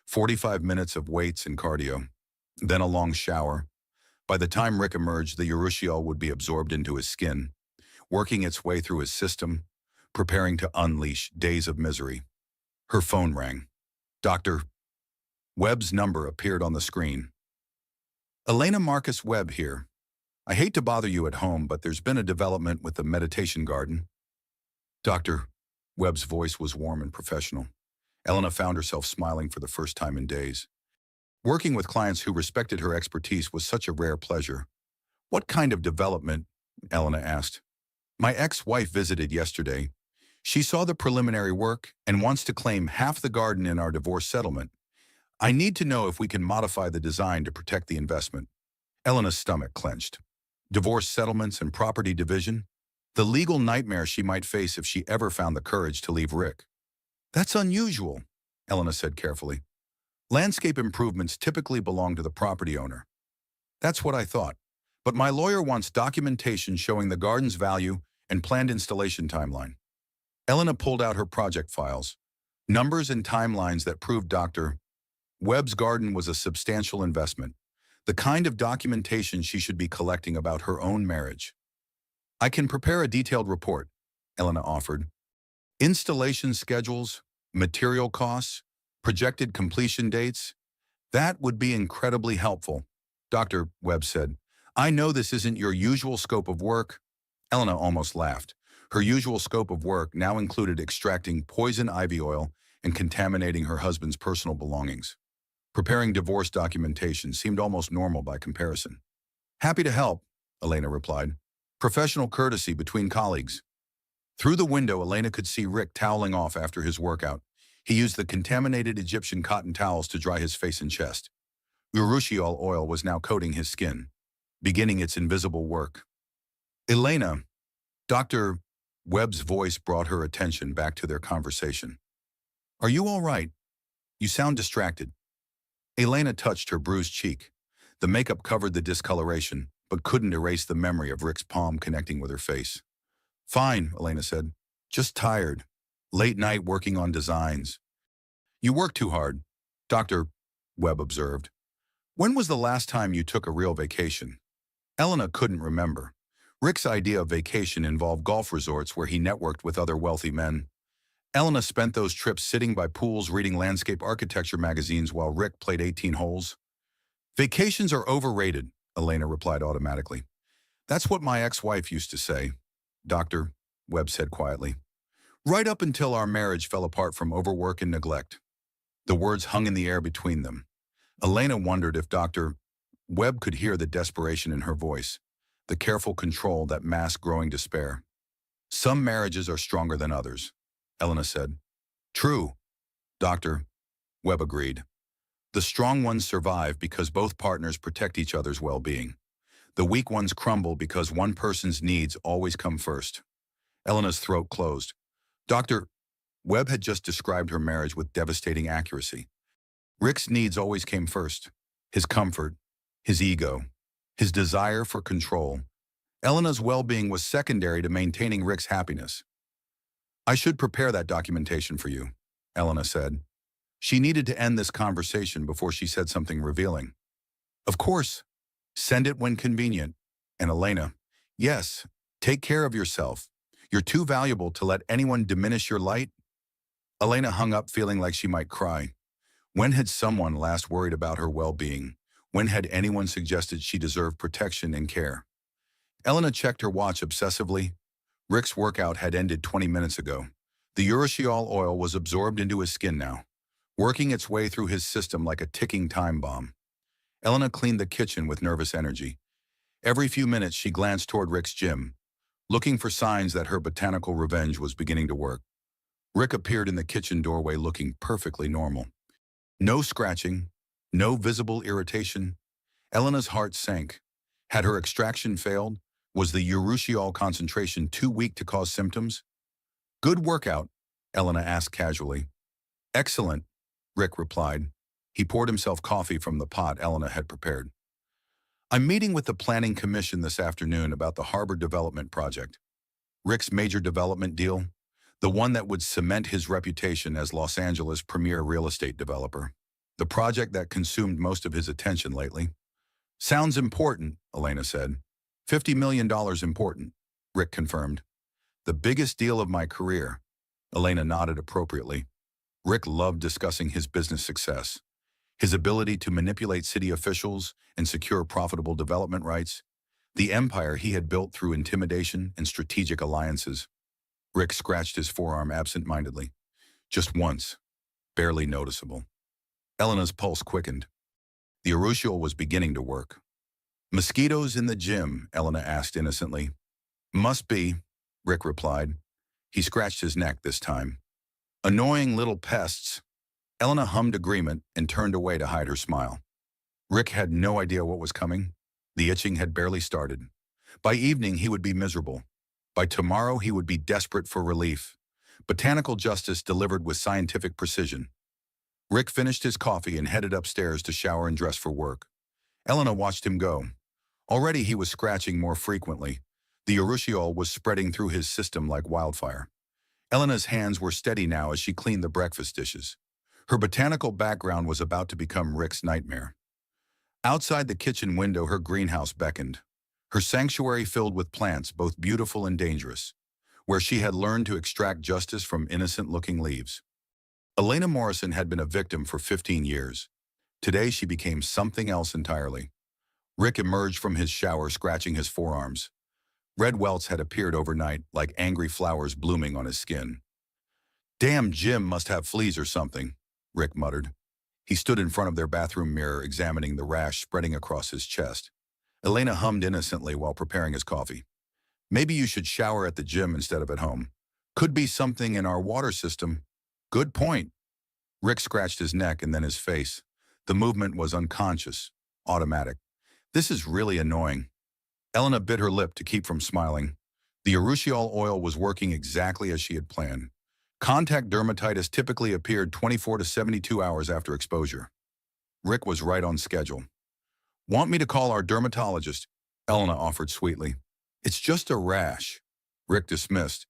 A: 45 minutes of weights and cardio, then a long shower. By the time Rick emerged, the urushiol would be absorbed into his skin, working its way through his system, preparing to unleash days of misery. Her phone rang. Dr. Webb's number appeared on the screen. Elena Marcus Webb here. I hate to bother you at home, but there's been a development with the meditation garden. Dr. Webb's voice was warm and professional. Elena found herself smiling for the first time in days. Working with clients who respected her expertise was such a rare pleasure. What kind of development? Elena asked. My ex-wife visited yesterday. She saw the preliminary work and wants to claim half the garden in our divorce settlement. I need to know if we can modify the design to protect the investment. Elena's stomach clenched. Divorce settlements and property division? The legal nightmare she might face if she ever found the courage to leave Rick. That's unusual, Elena said carefully. Landscape improvements typically belong to the property owner. That's what I thought. But my lawyer wants documentation showing the garden's value and planned installation timeline. Elena pulled out her project files, numbers and timelines that proved Dr. Webb's garden was a substantial investment, the kind of documentation she should be collecting about her own marriage. I can prepare a detailed report, Elena offered. Installation schedules, material costs, projected completion dates. That would be incredibly helpful, Dr. Webb said. I know this isn't your usual scope of work. Elena almost laughed. Her usual scope of work now included extracting poison ivy oil and contaminating her husband's personal belongings. Preparing divorce documentation seemed almost normal by comparison. Happy to help, Elena replied. Professional courtesy between colleagues. Through the window, Elena could see Rick toweling off after his workout. He used the contaminated Egyptian cotton towels to dry his face and chest. Urushiol oil was now coating his skin, beginning its invisible work. Elena, Dr. Webb's voice brought her attention back to their conversation. Are you all right? You sound distracted. Elena touched her bruised cheek. The makeup covered the discoloration, but couldn't erase the memory of Rick's palm connecting with her face. Fine, Elena said. Just tired. Late night working on designs. You work too hard, Dr. Webb observed. When was the last time you took a real vacation? Elena couldn't remember. Rick's idea of vacation involved golf resorts where he networked with other wealthy men. Elena spent those trips sitting by pools reading landscape architecture magazines while Rick played 18 holes. Vacations are overrated, Elena replied automatically. That's what my ex-wife used to say, Dr. Webb said quietly. Right up until our marriage fell apart from overwork and neglect. The words hung in the air between them. Elena wondered if Dr. Webb could hear the desperation in her voice, the careful control that masked growing despair. Some marriages are stronger than others, Elena said. True, Dr. Webb agreed. The strong ones survive because both partners protect each other's well-being. The weak ones crumble because one person's needs always come first. Elena's throat closed. Dr. Webb had just described her marriage with devastating accuracy. Rick's needs always came first. His comfort, his ego, his desire for control. Elena's well-being was secondary to maintaining Rick's happiness. I should prepare that documentation for you, Elena said. She needed to end this conversation before she said something revealing. Of course. Send it when convenient. And Elena, yes, take care of yourself. You're too valuable to let anyone diminish your light. Elena hung up feeling like she might cry. When had someone last worried about her well-being? When had anyone suggested she deserved protection and care? Elena checked her watch obsessively. Rick's workout had ended 20 minutes ago. The urushiol oil was absorbed into his skin now, working its way through his system like a ticking time bomb. Elena cleaned the kitchen with nervous energy. Every few minutes she glanced toward Rick's gym, looking for signs that her botanical revenge was beginning to work. Rick appeared in the kitchen doorway looking perfectly normal. No scratching, no visible irritation. Elena's heart sank. Had her extraction failed? Was the urushiol concentration too weak to cause symptoms? Good workout, Elena asked casually. Excellent, Rick replied. He poured himself coffee from the pot Elena had prepared. I'm meeting with the Planning Commission this afternoon about the Harbor Development Project. Rick's major development deal, the one that would cement his reputation as Los Angeles' premier real estate developer. The project that consumed most of his attention lately. Sounds important, Elena said. $50 million important, Rick confirmed. The biggest deal of my career. Elena nodded appropriately. Rick loved discussing his business success, his ability to manipulate city officials and secure profitable development rights, the empire he had built through intimidation and strategic alliances. Rick scratched his forearm absent-mindedly. Just once, barely noticeable. Elena's pulse quickened. The urushiol was beginning to work. Mosquitoes in the gym, Elena asked innocently. Must be, Rick replied. He scratched his neck this time. Annoying little pests. Elena hummed agreement and turned away to hide her smile. Rick had no idea what was coming. The itching had barely started. By evening, he would be miserable. By tomorrow, he would be desperate for relief. Botanical justice delivered with scientific precision. Rick finished his coffee and headed upstairs to shower and dress for work. Elena watched him go. Already he was scratching more frequently. The urushiol was spreading through his system like wildfire. Elena's hands were steady now as she cleaned the breakfast dishes. Her botanical background was about to become Rick's nightmare. Outside the kitchen window, her greenhouse beckoned. Her sanctuary filled with plants, both beautiful and dangerous, where she had learned to extract justice from innocent-looking leaves. Elena Morrison had been a victim for 15 years. Today she became something else entirely. Rick emerged from his shower scratching his forearms. Red welts had appeared overnight, like angry flowers blooming on his skin. Damn Jim must have fleas or something, Rick muttered. He stood in front of their bathroom mirror, examining the rash spreading across his chest. Elena hummed innocently while preparing his coffee. Maybe you should shower at the gym instead of at home. Could be something in our water system. Good point. Rick scratched his neck and then his face. The movement was unconscious, automatic. This is really annoying. Elena bit her lip to keep from smiling. The urushiol oil was working exactly as she had planned. Contact dermatitis typically appeared 24 to 72 hours after exposure. Rick was right on schedule. Want me to call our dermatologist? Elena offered sweetly. It's just a rash. Rick dismissed.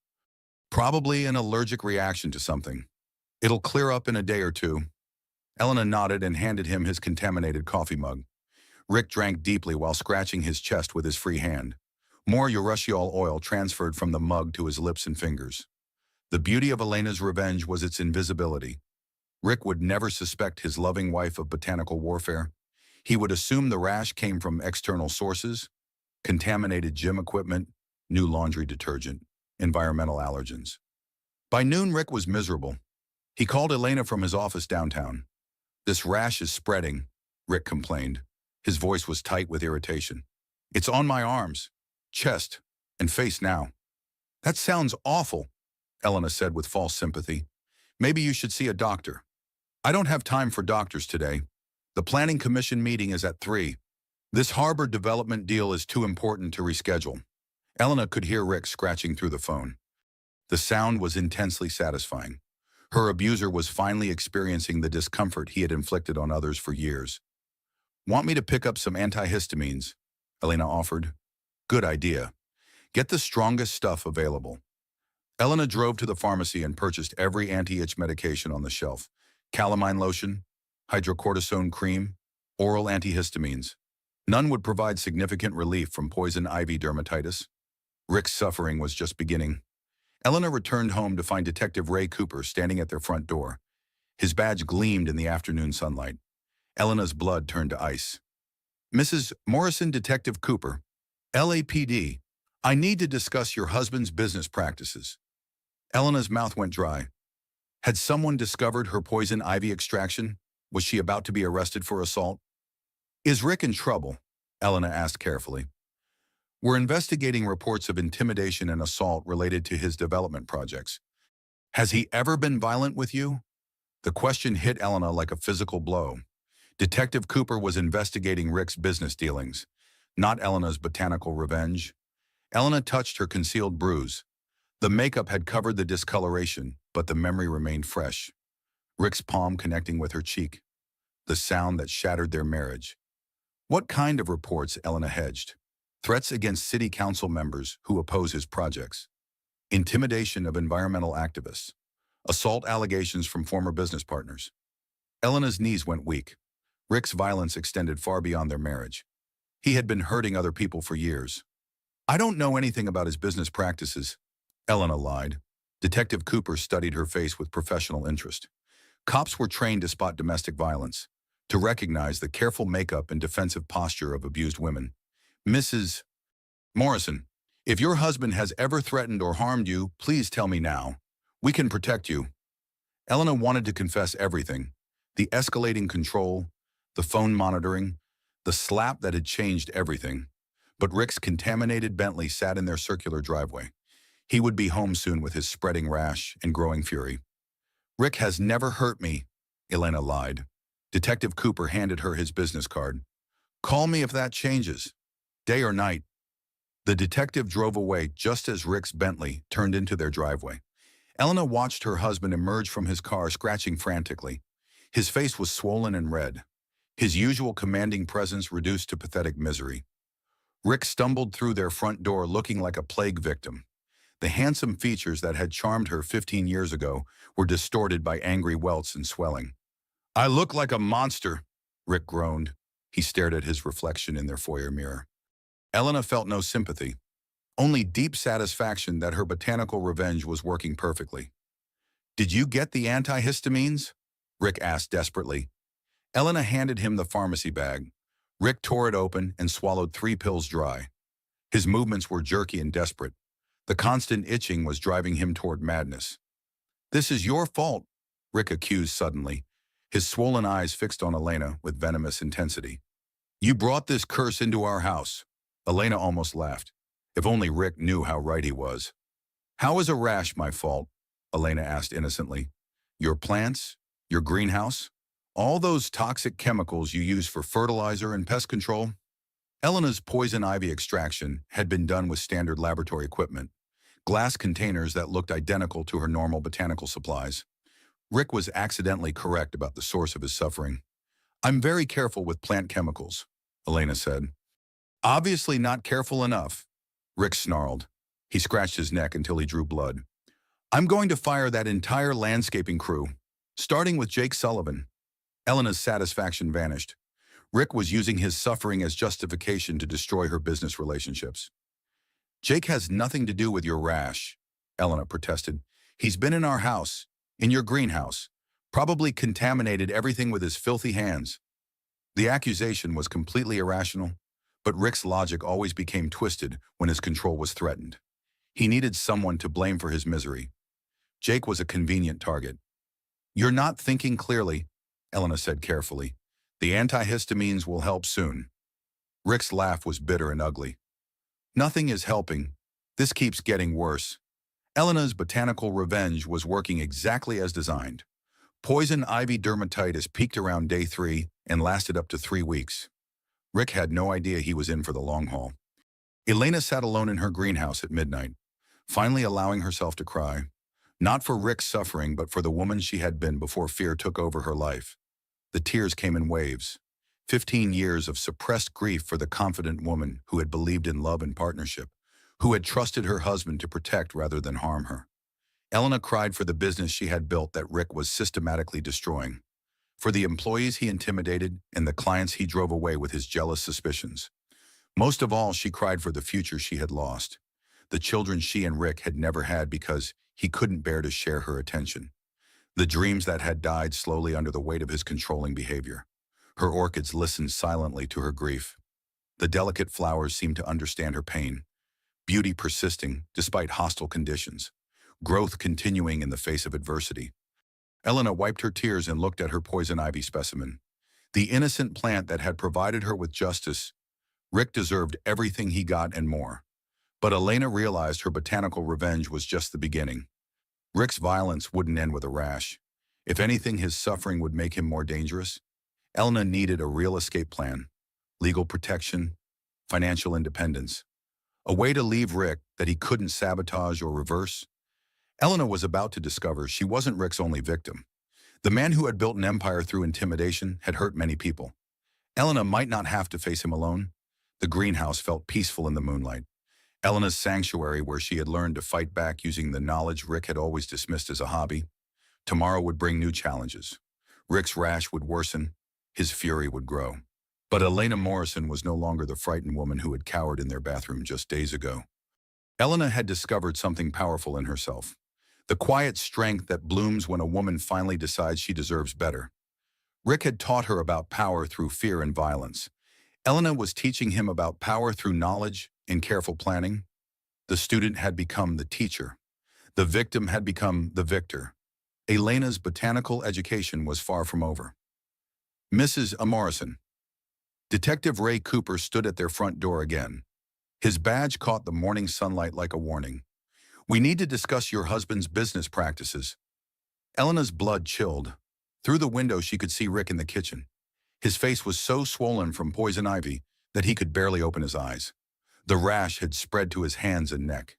A: Probably an allergic reaction to something. It'll clear up in a day or two. Elena nodded and handed him his contaminated coffee mug. Rick drank deeply while scratching his chest with his free hand. More urushiol oil transferred from the mug to his lips and fingers. The beauty of Elena's revenge was its invisibility. Rick would never suspect his loving wife of botanical warfare. He would assume the rash came from external sources, contaminated gym equipment, new laundry detergent, environmental allergens. By noon, Rick was miserable. He called Elena from his office downtown. This rash is spreading, Rick complained. His voice was tight with irritation. It's on my arms, chest, and face now. That sounds awful, Elena said with false sympathy. Maybe you should see a doctor. I don't have time for doctors today. The planning commission meeting is at 3. This harbor development deal is too important to reschedule. Elena could hear Rick scratching through the phone. The sound was intensely satisfying. Her abuser was finally experiencing the discomfort he had inflicted on others for years. Want me to pick up some antihistamines? Elena offered. Good idea. Get the strongest stuff available. Elena drove to the pharmacy and purchased every anti-itch medication on the shelf. Calamine lotion, hydrocortisone cream, oral antihistamines. None would provide significant relief from poison ivy dermatitis. Rick's suffering was just beginning. Elena returned home to find Detective Ray Cooper standing at their front door. His badge gleamed in the afternoon sunlight. Elena's blood turned to ice. Mrs. Morrison, Detective Cooper, LAPD, I need to discuss your husband's business practices. Elena's mouth went dry. Had someone discovered her poison ivy extraction? Was she about to be arrested for assault? Is Rick in trouble? Elena asked carefully. We're investigating reports of intimidation and assault related to his development projects. Has he ever been violent with you? The question hit Elena like a physical blow. Detective Cooper was investigating Rick's business dealings, not Elena's botanical revenge. Elena touched her concealed bruise. The makeup had covered the discoloration, but the memory remained fresh. Rick's palm connecting with her cheek. The sound that shattered their marriage. What kind of reports? Elena hedged. Threats against city council members who oppose his projects. intimidation of environmental activists, assault allegations from former business partners. Elena's knees went weak. Rick's violence extended far beyond their marriage. He had been hurting other people for years. I don't know anything about his business practices, Elena lied. Detective Cooper studied her face with professional interest. Cops were trained to spot domestic violence, to recognize the careful makeup and defensive posture of abused women. Mrs. Morrison, if your husband has ever threatened or harmed you, please tell me now. We can protect you. Elena wanted to confess everything. The escalating control, the phone monitoring, the slap that had changed everything. But Rick's contaminated Bentley sat in their circular driveway. He would be home soon with his spreading rash and growing fury. Rick has never hurt me, Elena lied. Detective Cooper handed her his business card. Call me if that changes, day or night. The detective drove away just as Rick's Bentley turned into their driveway. Elena watched her husband emerge from his car scratching frantically. His face was swollen and red. His usual commanding presence reduced to pathetic misery. Rick stumbled through their front door looking like a plague victim. The handsome features that had charmed her 15 years ago were distorted by angry welts and swelling. I look like a monster, Rick groaned. He stared at his reflection in their foyer mirror. Elena felt no sympathy, only deep satisfaction that her botanical revenge was working perfectly. Did you get the antihistamines? Rick asked desperately. Elena handed him the pharmacy bag. Rick tore it open and swallowed 3 pills dry. His movements were jerky and desperate. The constant itching was driving him toward madness. This is your fault, Rick accused suddenly, his swollen eyes fixed on Elena with venomous intensity. You brought this curse into our house. Elena almost laughed. If only Rick knew how right he was. How is a rash my fault? Elena asked innocently. Your plants? Your greenhouse? All those toxic chemicals you use for fertilizer and pest control? Elena's poison ivy extraction had been done with standard laboratory equipment, glass containers that looked identical to her normal botanical supplies. Rick was accidentally correct about the source of his suffering. I'm very careful with plant chemicals, Elena said. Obviously not careful enough, Rick snarled. He scratched his neck until he drew blood. I'm going to fire that entire landscaping crew, starting with Jake Sullivan. Elena's satisfaction vanished. Rick was using his suffering as justification to destroy her business relationships. Jake has nothing to do with your rash, Elena protested. He's been in our house, in your greenhouse, probably contaminated everything with his filthy hands. The accusation was completely irrational, but Rick's logic always became twisted when his control was threatened. He needed someone to blame for his misery. Jake was a convenient target. You're not thinking clearly, Elena said carefully. The antihistamines will help soon. Rick's laugh was bitter and ugly. Nothing is helping. This keeps getting worse. Elena's botanical revenge was working exactly as designed. Poison ivy dermatitis peaked around day 3 and lasted up to 3 weeks. Rick had no idea he was in for the long haul. Elena sat alone in her greenhouse at midnight, finally allowing herself to cry. Not for Rick's suffering, but for the woman she had been before fear took over her life. The tears came in waves. 15 years of suppressed grief for the confident woman who had believed in love and partnership, who had trusted her husband to protect rather than harm her. Elena cried for the business she had built that Rick was systematically destroying, for the employees he intimidated and the clients he drove away with his jealous suspicions. Most of all, she cried for the future she had lost, the children she and Rick had never had because he couldn't bear to share her attention, the dreams that had died slowly under the weight of his controlling behavior. Her orchids listened silently to her grief. The delicate flowers seemed to understand her pain, beauty persisting despite hostile conditions, growth continuing in the face of adversity. Elena wiped her tears and looked at her poison ivy specimen, the innocent plant that had provided her with justice. Rick deserved everything he got and more. But Elena realized her botanical revenge was just the beginning. Rick's violence wouldn't end with a rash. If anything, his suffering would make him more dangerous. Elena needed a real escape plan, legal protection, financial independence, a way to leave Rick that he couldn't sabotage or reverse. Elena was about to discover she wasn't Rick's only victim. The man who had built an empire through intimidation had hurt many people. Elena might not have to face him alone. The greenhouse felt peaceful in the moonlight. Elena's sanctuary, where she had learned to fight back using the knowledge Rick had always dismissed as a hobby. Tomorrow would bring new challenges. Rick's rash would worsen, his fury would grow. But Elena Morrison was no longer the frightened woman who had cowered in their bathroom just days ago. Elena had discovered something powerful in herself. The quiet strength that blooms when a woman finally decides she deserves better. Rick had taught her about power through fear and violence. Elena was teaching him about power through knowledge and careful planning. The student had become the teacher. The victim had become the victor. Elena's botanical education was far from over. Mrs. Morrison. Detective Ray Cooper stood at their front door again. His badge caught the morning sunlight like a warning. "We need to discuss your husband's business practices." Elena's blood chilled. Through the window she could see Rick in the kitchen. His face was so swollen from poison ivy that he could barely open his eyes. The rash had spread to his hands and neck.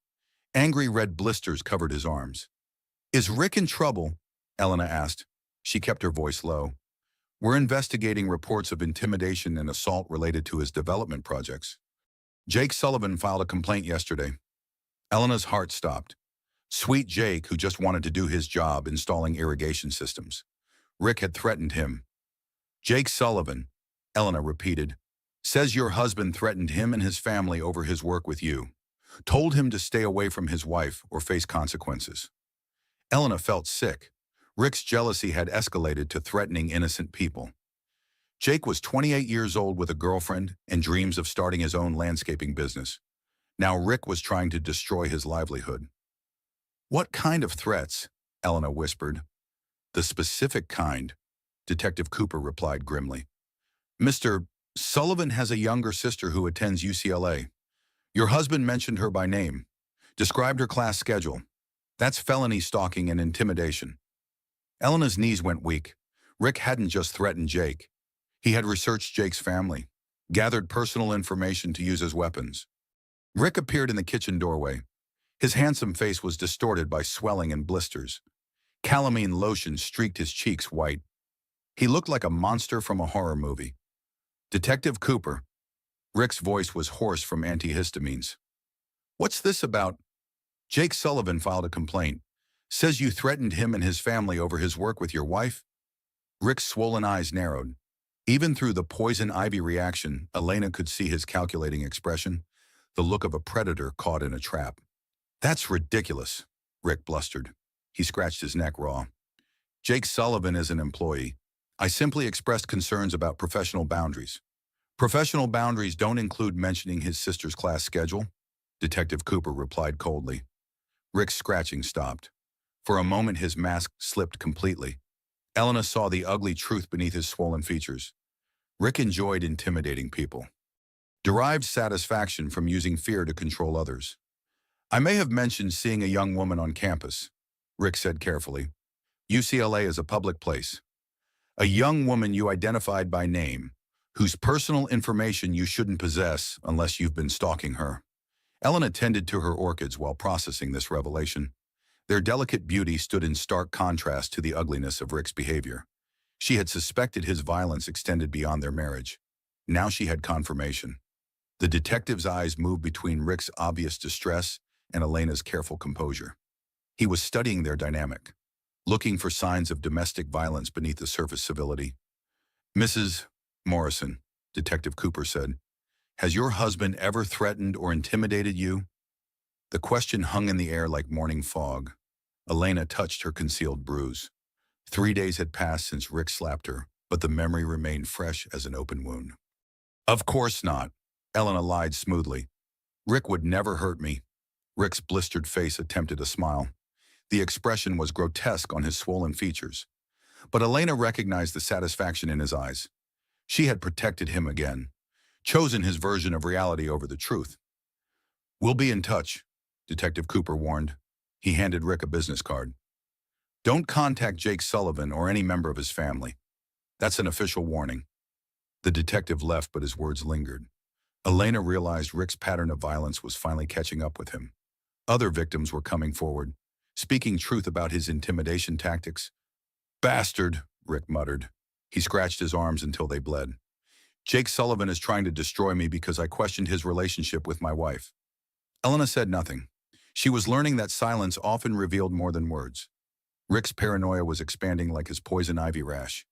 A: Angry red blisters covered his arms. "Is Rick in trouble?" Elena asked. She kept her voice low. "We're investigating reports of intimidation and assault related to his development projects. Jake Sullivan filed a complaint yesterday." Elena's heart stopped. Sweet Jake, who just wanted to do his job installing irrigation systems. Rick had threatened him. "Jake Sullivan," Elena repeated, "says your husband threatened him and his family over his work with you. Told him to stay away from his wife or face consequences." Elena felt sick. Rick's jealousy had escalated to threatening innocent people. Jake was 28 years old with a girlfriend and dreams of starting his own landscaping business. Now Rick was trying to destroy his livelihood. "What kind of threats?" Elena whispered. "The specific kind," Detective Cooper replied grimly. "Mr. Sullivan has a younger sister who attends UCLA. Your husband mentioned her by name, described her class schedule. That's felony stalking and intimidation." Elena's knees went weak. Rick hadn't just threatened Jake. He had researched Jake's family, gathered personal information to use as weapons. Rick appeared in the kitchen doorway. His handsome face was distorted by swelling and blisters. Calamine lotion streaked his cheeks white. He looked like a monster from a horror movie. "Detective Cooper." Rick's voice was hoarse from antihistamines. "What's this about?" "Jake Sullivan filed a complaint. Says you threatened him and his family over his work with your wife." Rick's swollen eyes narrowed. Even through the poison ivy reaction, Elena could see his calculating expression, the look of a predator caught in a trap. "That's ridiculous," Rick blustered. He scratched his neck raw. "Jake Sullivan is an employee. I simply expressed concerns about professional boundaries." "Professional boundaries don't include mentioning his sister's class schedule," Detective Cooper replied coldly. Rick's scratching stopped. For a moment his mask slipped completely. Elena saw the ugly truth beneath his swollen features. Rick enjoyed intimidating people. Derived satisfaction from using fear to control others. "I may have mentioned seeing a young woman on campus," Rick said carefully. "UCLA is a public place. A young woman you identified by name, whose personal information you shouldn't possess unless you've been stalking her." Elena tended to her orchids while processing this revelation. Their delicate beauty stood in stark contrast to the ugliness of Rick's behavior. She had suspected his violence extended beyond their marriage. Now she had confirmation. The detective's eyes moved between Rick's obvious distress and Elena's careful composure. He was studying their dynamic, looking for signs of domestic violence beneath the surface civility. "Mrs. Morrison," Detective Cooper said, "has your husband ever threatened or intimidated you?" The question hung in the air like morning fog. Elena touched her concealed bruise. 3 days had passed since Rick slapped her, but the memory remained fresh as an open wound. "Of course not," Elena lied smoothly. "Rick would never hurt me." Rick's blistered face attempted a smile. The expression was grotesque on his swollen features. But Elena recognized the satisfaction in his eyes. She had protected him again, chosen his version of reality over the truth. "We'll be in touch," Detective Cooper warned. He handed Rick a business card. "Don't contact Jake Sullivan or any member of his family. That's an official warning." The detective left, but his words lingered. Elena realized Rick's pattern of violence was finally catching up with him. Other victims were coming forward, speaking truth about his intimidation tactics. "Bastard," Rick muttered. He scratched his arms until they bled. "Jake Sullivan is trying to destroy me because I questioned his relationship with my wife." Elena said nothing. She was learning that silence often revealed more than words. Rick's paranoia was expanding like his poison ivy rash.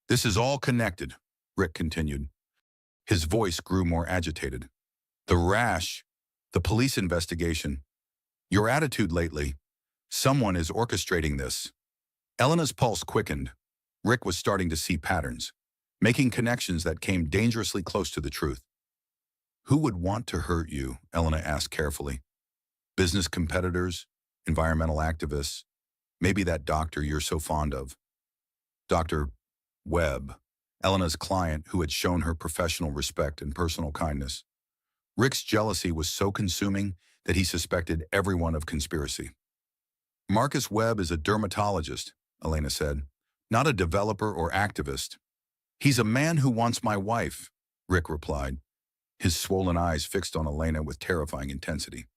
A: This is all connected, Rick continued. His voice grew more agitated. The rash, the police investigation, your attitude lately. Someone is orchestrating this. Elena's pulse quickened. Rick was starting to see patterns, making connections that came dangerously close to the truth. Who would want to hurt you? Elena asked carefully. Business competitors, environmental activists, maybe that doctor you're so fond of. Dr. Webb, Elena's client who had shown her professional respect and personal kindness. Rick's jealousy was so consuming that he suspected everyone of conspiracy. Marcus Webb is a dermatologist, Elena said, not a developer or activist. He's a man who wants my wife, Rick replied, his swollen eyes fixed on Elena with terrifying intensity.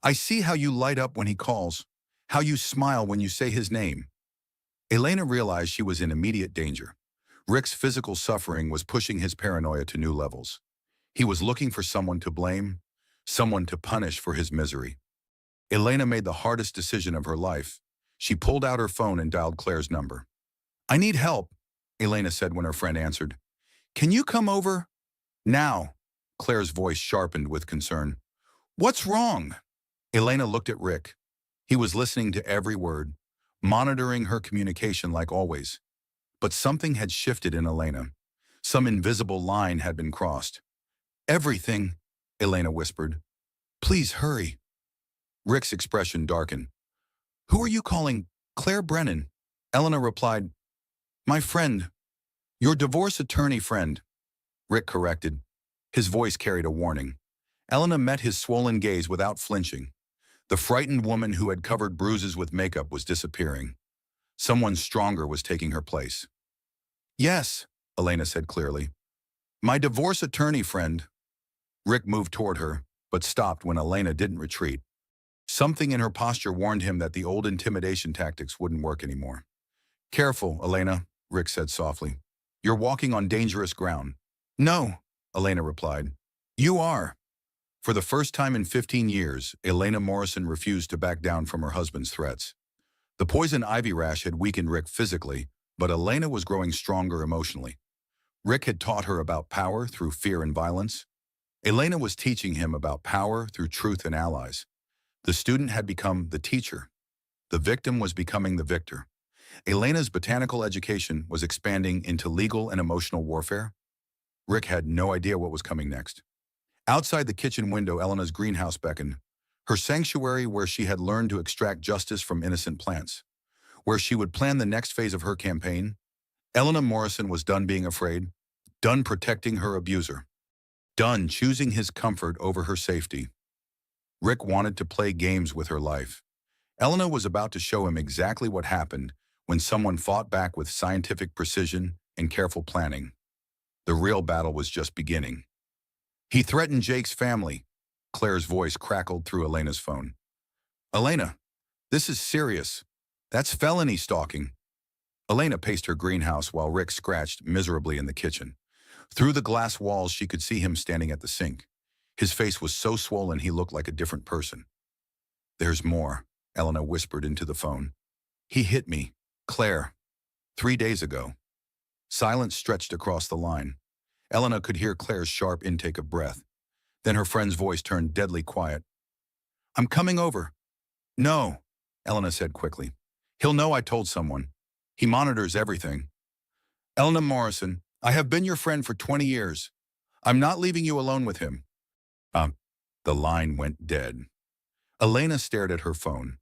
A: I see how you light up when he calls, how you smile when you say his name. Elena realized she was in immediate danger. Rick's physical suffering was pushing his paranoia to new levels. He was looking for someone to blame, someone to punish for his misery. Elena made the hardest decision of her life. She pulled out her phone and dialed Claire's number. I need help, Elena said when her friend answered. Can you come over? Now. Claire's voice sharpened with concern. What's wrong? Elena looked at Rick. He was listening to every word, monitoring her communication like always. But something had shifted in Elena. Some invisible line had been crossed. Everything, Elena whispered. Please hurry. Rick's expression darkened. Who are you calling? Claire Brennan. Elena replied, my friend. Your divorce attorney friend. Rick corrected. His voice carried a warning. Elena met his swollen gaze without flinching. The frightened woman who had covered bruises with makeup was disappearing. Someone stronger was taking her place. Yes, Elena said clearly. My divorce attorney friend. Rick moved toward her, but stopped when Elena didn't retreat. Something in her posture warned him that the old intimidation tactics wouldn't work anymore. Careful, Elena, Rick said softly. You're walking on dangerous ground. No, Elena replied. You are. For the first time in 15 years, Elena Morrison refused to back down from her husband's threats. The poison ivy rash had weakened Rick physically, but Elena was growing stronger emotionally. Rick had taught her about power through fear and violence. Elena was teaching him about power through truth and allies. The student had become the teacher. The victim was becoming the victor. Elena's botanical education was expanding into legal and emotional warfare. Rick had no idea what was coming next. Outside the kitchen window, Elena's greenhouse beckoned, her sanctuary where she had learned to extract justice from innocent plants, where she would plan the next phase of her campaign. Elena Morrison was done being afraid, done protecting her abuser, done choosing his comfort over her safety. Rick wanted to play games with her life. Elena was about to show him exactly what happened when someone fought back with scientific precision and careful planning. The real battle was just beginning. He threatened Jake's family. Claire's voice crackled through Elena's phone. Elena, this is serious. That's felony stalking. Elena paced her greenhouse while Rick scratched miserably in the kitchen. Through the glass walls, she could see him standing at the sink. His face was so swollen he looked like a different person. There's more, Elena whispered into the phone. He hit me, Claire, 3 days ago. Silence stretched across the line. Elena could hear Claire's sharp intake of breath. Then her friend's voice turned deadly quiet. I'm coming over. No, Elena said quickly. He'll know I told someone. He monitors everything. Elena Morrison, I have been your friend for 20 years. I'm not leaving you alone with him. The line went dead. Elena stared at her phone.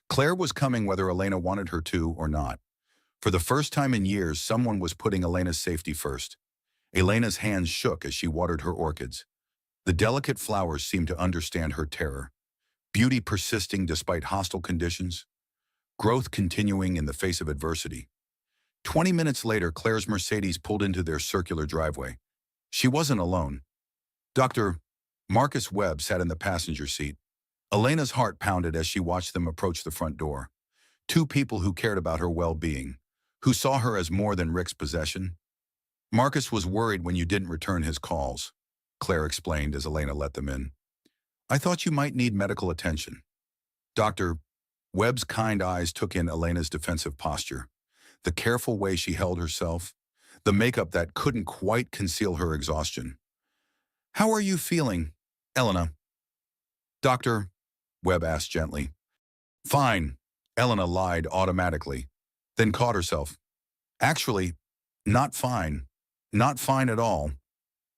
A: Claire was coming whether Elena wanted her to or not. For the first time in years, someone was putting Elena's safety first. Elena's hands shook as she watered her orchids. The delicate flowers seemed to understand her terror. Beauty persisting despite hostile conditions. Growth continuing in the face of adversity. 20 minutes later, Claire's Mercedes pulled into their circular driveway. She wasn't alone. Dr. Marcus Webb sat in the passenger seat. Elena's heart pounded as she watched them approach the front door. Two people who cared about her well-being, who saw her as more than Rick's possession. Marcus was worried when you didn't return his calls, Claire explained as Elena let them in. I thought you might need medical attention. Dr. Webb's kind eyes took in Elena's defensive posture, the careful way she held herself, the makeup that couldn't quite conceal her exhaustion. How are you feeling, Elena? Dr. Webb asked gently. Fine, Elena lied automatically, then caught herself. Actually, not fine. Not fine at all.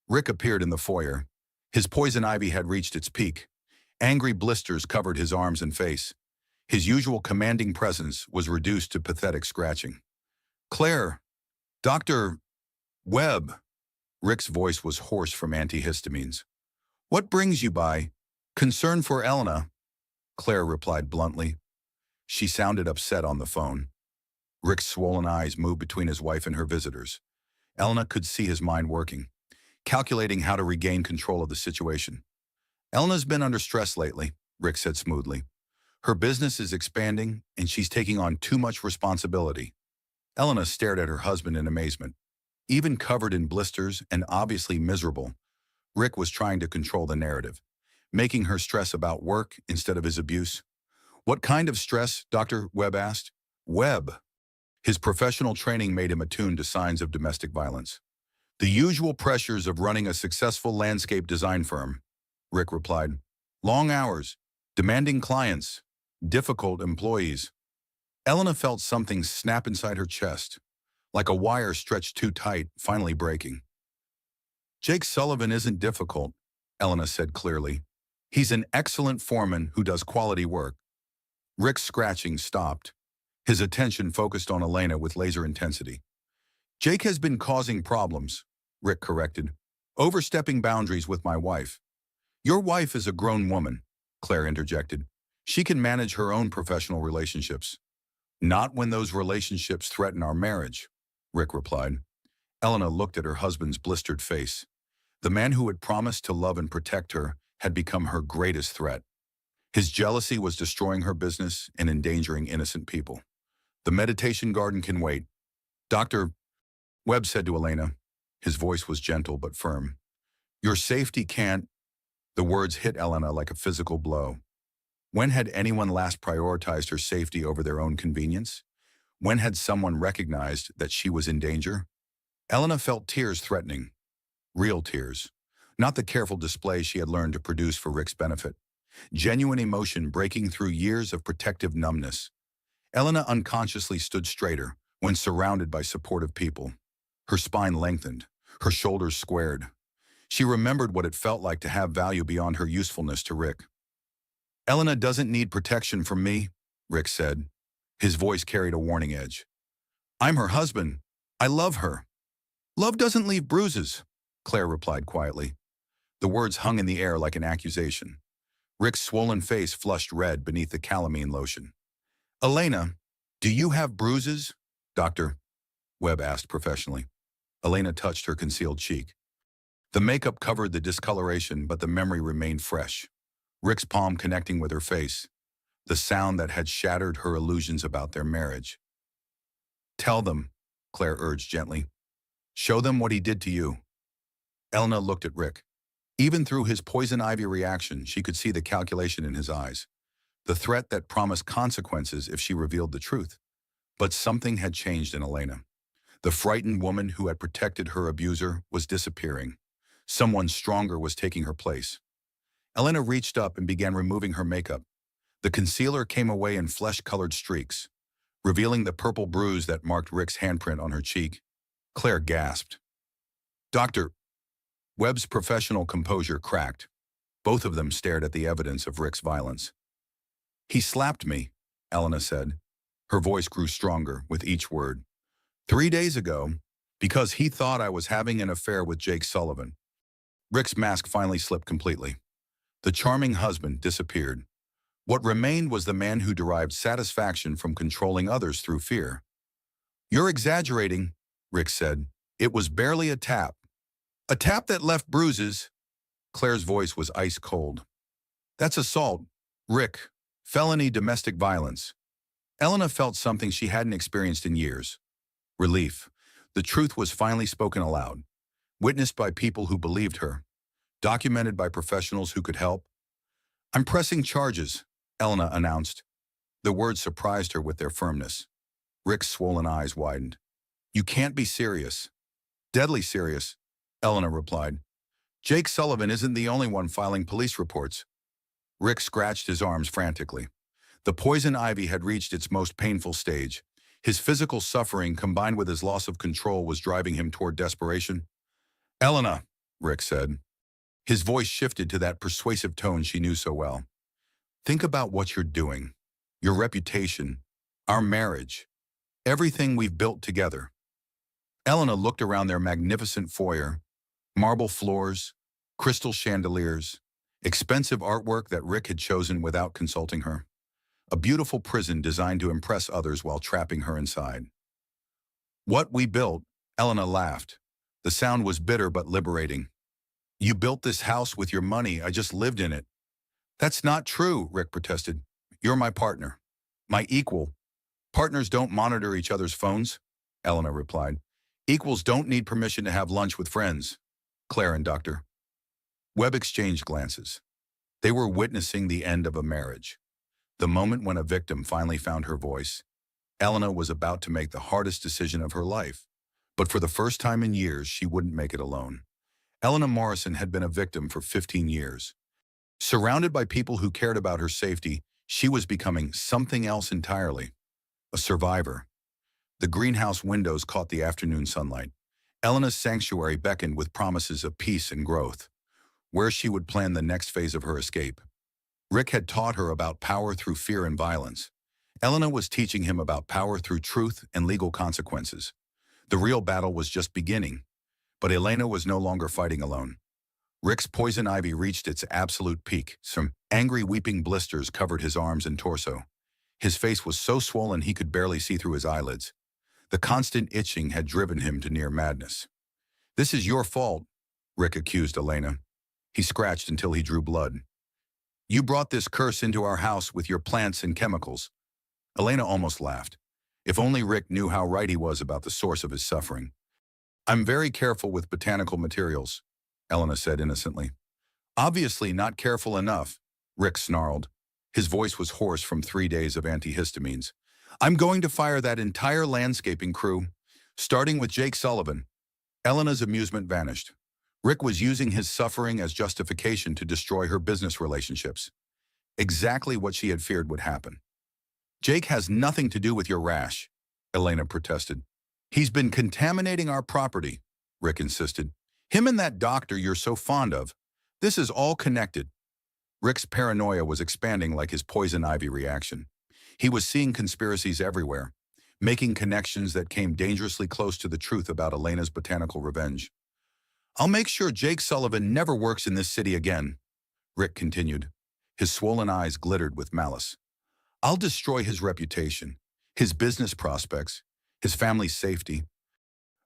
A: Rick appeared in the foyer. His poison ivy had reached its peak. Angry blisters covered his arms and face. His usual commanding presence was reduced to pathetic scratching. Claire, Dr. Webb. Rick's voice was hoarse from antihistamines. What brings you by? Concern for Elena, Claire replied bluntly. She sounded upset on the phone. Rick's swollen eyes moved between his wife and her visitors. Elena could see his mind working, calculating how to regain control of the situation. Elena's been under stress lately, Rick said smoothly. Her business is expanding, and she's taking on too much responsibility. Elena stared at her husband in amazement. Even covered in blisters and obviously miserable, Rick was trying to control the narrative, making her stress about work instead of his abuse. What kind of stress? Dr. Webb asked. Webb. His professional training made him attuned to signs of domestic violence. The usual pressures of running a successful landscape design firm, Rick replied. Long hours, demanding clients, difficult employees. Elena felt something snap inside her chest, like a wire stretched too tight, finally breaking. Jake Sullivan isn't difficult, Elena said clearly. He's an excellent foreman who does quality work. Rick's scratching stopped. His attention focused on Elena with laser intensity. Jake has been causing problems, Rick corrected, overstepping boundaries with my wife. Your wife is a grown woman, Claire interjected. She can manage her own professional relationships. Not when those relationships threaten our marriage, Rick replied. Elena looked at her husband's blistered face. The man who had promised to love and protect her had become her greatest threat. His jealousy was destroying her business and endangering innocent people. The meditation garden can wait. Dr. Webb said to Elena. His voice was gentle but firm. Your safety can't. The words hit Elena like a physical blow. When had anyone last prioritized her safety over their own convenience? When had someone recognized that she was in danger? Elena felt tears threatening. Real tears. Not the careful display she had learned to produce for Rick's benefit. Genuine emotion breaking through years of protective numbness. Elena unconsciously stood straighter when surrounded by supportive people. Her spine lengthened, her shoulders squared. She remembered what it felt like to have value beyond her usefulness to Rick. Elena doesn't need protection from me, Rick said. His voice carried a warning edge. I'm her husband. I love her. Love doesn't leave bruises, Claire replied quietly. The words hung in the air like an accusation. Rick's swollen face flushed red beneath the calamine lotion. Elena, do you have bruises? Dr. Webb asked professionally. Elena touched her concealed cheek. The makeup covered the discoloration, but the memory remained fresh. Rick's palm connecting with her face, the sound that had shattered her illusions about their marriage. Tell them, Claire urged gently. Show them what he did to you. Elena looked at Rick. Even through his poison ivy reaction, she could see the calculation in his eyes, the threat that promised consequences if she revealed the truth. But something had changed in Elena. The frightened woman who had protected her abuser was disappearing. Someone stronger was taking her place. Elena reached up and began removing her makeup. The concealer came away in flesh-colored streaks, revealing the purple bruise that marked Rick's handprint on her cheek. Claire gasped. Dr. Webb's professional composure cracked. Both of them stared at the evidence of Rick's violence. He slapped me, Elena said. Her voice grew stronger with each word. 3 days ago, because he thought I was having an affair with Jake Sullivan. Rick's mask finally slipped completely. The charming husband disappeared. What remained was the man who derived satisfaction from controlling others through fear. You're exaggerating, Rick said. It was barely a tap. A tap that left bruises. Claire's voice was ice cold. That's assault, Rick. Felony domestic violence. Elena felt something she hadn't experienced in years. Relief. The truth was finally spoken aloud, witnessed by people who believed her, documented by professionals who could help. I'm pressing charges, Elena announced. The words surprised her with their firmness. Rick's swollen eyes widened. You can't be serious. Deadly serious, Elena replied. Jake Sullivan isn't the only one filing police reports. Rick scratched his arms frantically. The poison ivy had reached its most painful stage. His physical suffering combined with his loss of control was driving him toward desperation. Elena, Rick said. His voice shifted to that persuasive tone she knew so well. Think about what you're doing. Your reputation. Our marriage. Everything we've built together. Elena looked around their magnificent foyer. Marble floors, crystal chandeliers, expensive artwork that Rick had chosen without consulting her. A beautiful prison designed to impress others while trapping her inside. What we built, Elena laughed. The sound was bitter but liberating. You built this house with your money, I just lived in it. That's not true, Rick protested. You're my partner. My equal. Partners don't monitor each other's phones, Elena replied. Equals don't need permission to have lunch with friends. Claire and Dr. Webb exchanged glances. They were witnessing the end of a marriage. The moment when a victim finally found her voice. Elena was about to make the hardest decision of her life. But for the first time in years, she wouldn't make it alone. Elena Morrison had been a victim for 15 years. Surrounded by people who cared about her safety, she was becoming something else entirely. A survivor. The greenhouse windows caught the afternoon sunlight. Elena's sanctuary beckoned with promises of peace and growth, where she would plan the next phase of her escape. Rick had taught her about power through fear and violence. Elena was teaching him about power through truth and legal consequences. The real battle was just beginning, but Elena was no longer fighting alone. Rick's poison ivy reached its absolute peak. Some angry weeping blisters covered his arms and torso. His face was so swollen he could barely see through his eyelids. The constant itching had driven him to near madness. This is your fault, Rick accused Elena. He scratched until he drew blood. You brought this curse into our house with your plants and chemicals. Elena almost laughed. If only Rick knew how right he was about the source of his suffering. I'm very careful with botanical materials, Elena said innocently. Obviously not careful enough, Rick snarled. His voice was hoarse from 3 days of antihistamines. I'm going to fire that entire landscaping crew, starting with Jake Sullivan. Elena's amusement vanished. Rick was using his suffering as justification to destroy her business relationships. Exactly what she had feared would happen. Jake has nothing to do with your rash, Elena protested. He's been contaminating our property, Rick insisted. Him and that doctor you're so fond of. This is all connected. Rick's paranoia was expanding like his poison ivy reaction. He was seeing conspiracies everywhere, making connections that came dangerously close to the truth about Elena's botanical revenge. I'll make sure Jake Sullivan never works in this city again, Rick continued. His swollen eyes glittered with malice. I'll destroy his reputation, his business prospects, his family's safety.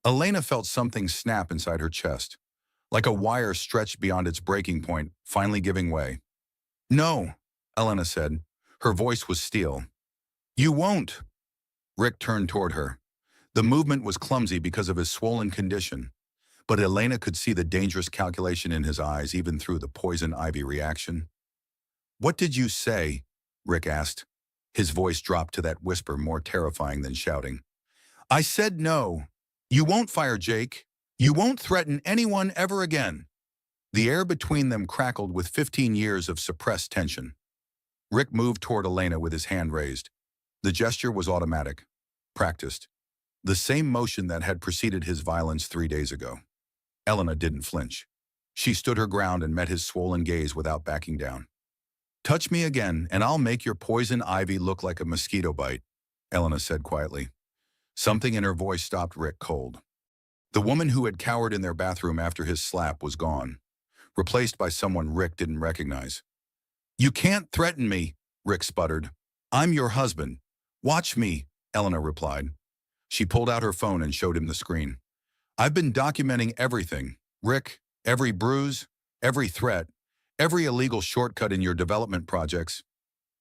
A: Elena felt something snap inside her chest, like a wire stretched beyond its breaking point, finally giving way. No, Elena said. Her voice was steel. You won't. Rick turned toward her. The movement was clumsy because of his swollen condition, but Elena could see the dangerous calculation in his eyes even through the poison ivy reaction. What did you say? Rick asked. His voice dropped to that whisper more terrifying than shouting. I said no. You won't fire Jake. You won't threaten anyone ever again. The air between them crackled with 15 years of suppressed tension. Rick moved toward Elena with his hand raised. The gesture was automatic, practiced. The same motion that had preceded his violence 3 days ago. Elena didn't flinch. She stood her ground and met his swollen gaze without backing down. Touch me again, and I'll make your poison ivy look like a mosquito bite, Elena said quietly. Something in her voice stopped Rick cold. The woman who had cowered in their bathroom after his slap was gone, replaced by someone Rick didn't recognize. You can't threaten me, Rick sputtered. I'm your husband. Watch me, Elena replied. She pulled out her phone and showed him the screen. I've been documenting everything, Rick, every bruise, every threat, every illegal shortcut in your development projects.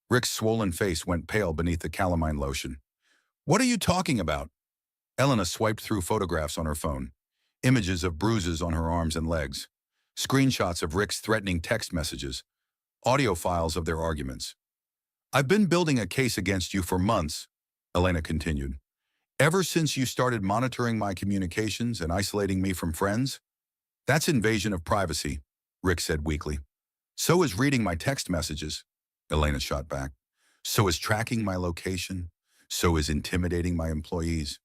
A: Rick's swollen face went pale beneath the calamine lotion. What are you talking about? Elena swiped through photographs on her phone, images of bruises on her arms and legs, screenshots of Rick's threatening text messages. audio files of their arguments. I've been building a case against you for months, Elena continued. Ever since you started monitoring my communications and isolating me from friends? That's invasion of privacy, Rick said weakly. So is reading my text messages, Elena shot back. So is tracking my location. So is intimidating my employees.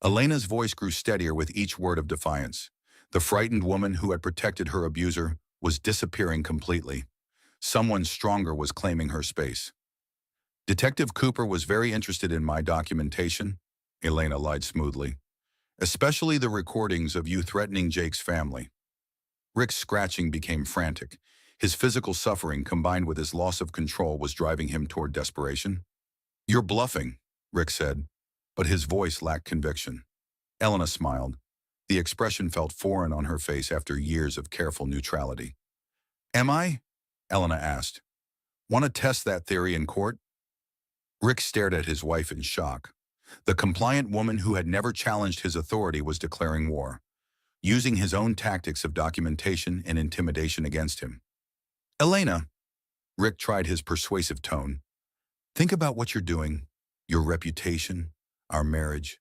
A: Elena's voice grew steadier with each word of defiance. The frightened woman who had protected her abuser was disappearing completely. Someone stronger was claiming her space. Detective Cooper was very interested in my documentation, Elena lied smoothly. Especially the recordings of you threatening Jake's family. Rick's scratching became frantic. His physical suffering combined with his loss of control was driving him toward desperation. You're bluffing, Rick said, but his voice lacked conviction. Elena smiled. The expression felt foreign on her face after years of careful neutrality. Am I? Elena asked. Want to test that theory in court? Rick stared at his wife in shock. The compliant woman who had never challenged his authority was declaring war, using his own tactics of documentation and intimidation against him. Elena, Rick tried his persuasive tone. Think about what you're doing, your reputation, our marriage,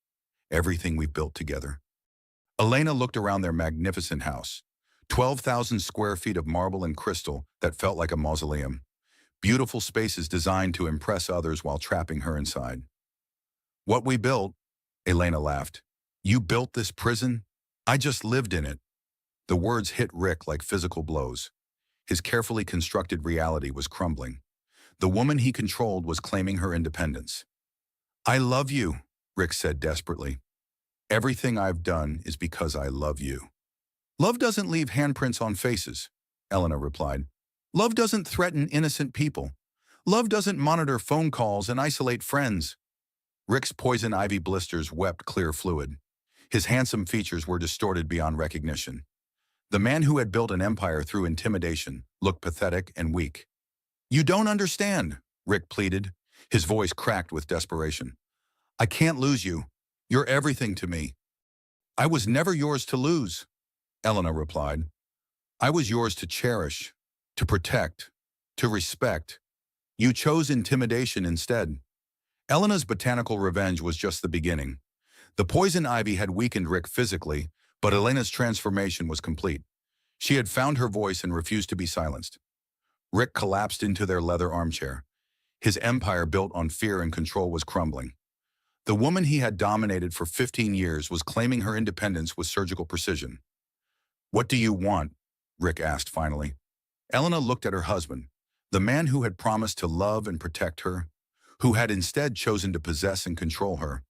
A: everything we've built together. Elena looked around their magnificent house, 12,000 square feet of marble and crystal that felt like a mausoleum. Beautiful spaces designed to impress others while trapping her inside. What we built, Elena laughed. You built this prison? I just lived in it. The words hit Rick like physical blows. His carefully constructed reality was crumbling. The woman he controlled was claiming her independence. I love you, Rick said desperately. Everything I've done is because I love you. Love doesn't leave handprints on faces, Elena replied. Love doesn't threaten innocent people. Love doesn't monitor phone calls and isolate friends. Rick's poison ivy blisters wept clear fluid. His handsome features were distorted beyond recognition. The man who had built an empire through intimidation looked pathetic and weak. You don't understand, Rick pleaded, his voice cracked with desperation. I can't lose you. You're everything to me. I was never yours to lose, Elena replied. I was yours to cherish, to protect, to respect. You chose intimidation instead. Elena's botanical revenge was just the beginning. The poison ivy had weakened Rick physically, but Elena's transformation was complete. She had found her voice and refused to be silenced. Rick collapsed into their leather armchair. His empire built on fear and control was crumbling. The woman he had dominated for 15 years was claiming her independence with surgical precision. What do you want? Rick asked finally. Elena looked at her husband, the man who had promised to love and protect her, who had instead chosen to possess and control her.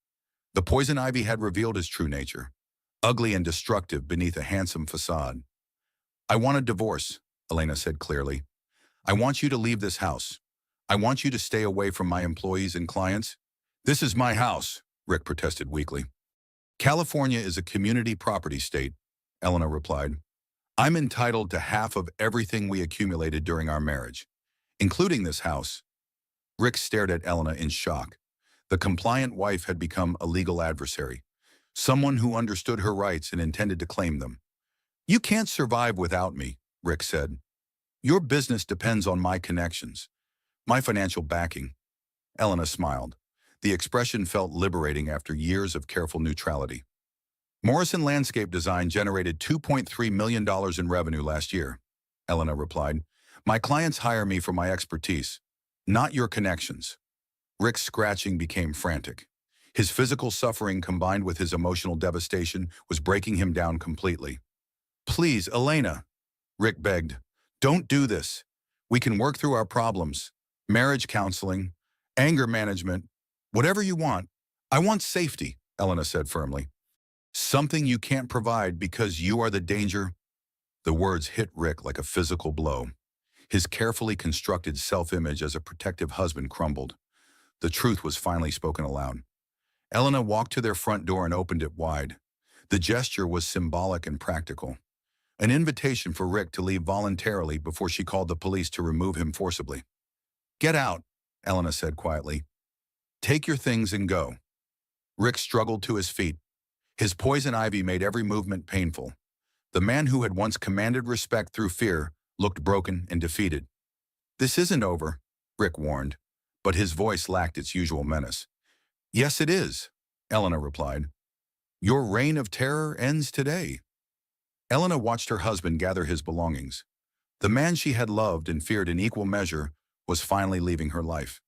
A: The poison ivy had revealed his true nature, ugly and destructive beneath a handsome facade. I want a divorce, Elena said clearly. I want you to leave this house. I want you to stay away from my employees and clients. This is my house, Rick protested weakly. California is a community property state, Elena replied. I'm entitled to half of everything we accumulated during our marriage, including this house. Rick stared at Elena in shock. The compliant wife had become a legal adversary, someone who understood her rights and intended to claim them. You can't survive without me, Rick said. Your business depends on my connections, my financial backing. Elena smiled. The expression felt liberating after years of careful neutrality. Morrison Landscape Design generated $2.3 million in revenue last year, Elena replied. My clients hire me for my expertise, not your connections. Rick's scratching became frantic. His physical suffering combined with his emotional devastation was breaking him down completely. Please, Elena, Rick begged, don't do this. We can work through our problems. Marriage counseling, anger management, whatever you want. I want safety, Elena said firmly. Something you can't provide because you are the danger. The words hit Rick like a physical blow. His carefully constructed self-image as a protective husband crumbled. The truth was finally spoken aloud. Elena walked to their front door and opened it wide. The gesture was symbolic and practical. An invitation for Rick to leave voluntarily before she called the police to remove him forcibly. Get out, Elena said quietly. Take your things and go. Rick struggled to his feet. His poison ivy made every movement painful. The man who had once commanded respect through fear looked broken and defeated. This isn't over, Rick warned, but his voice lacked its usual menace. Yes, it is, Elena replied. Your reign of terror ends today. Elena watched her husband gather his belongings. The man she had loved and feared in equal measure was finally leaving her life.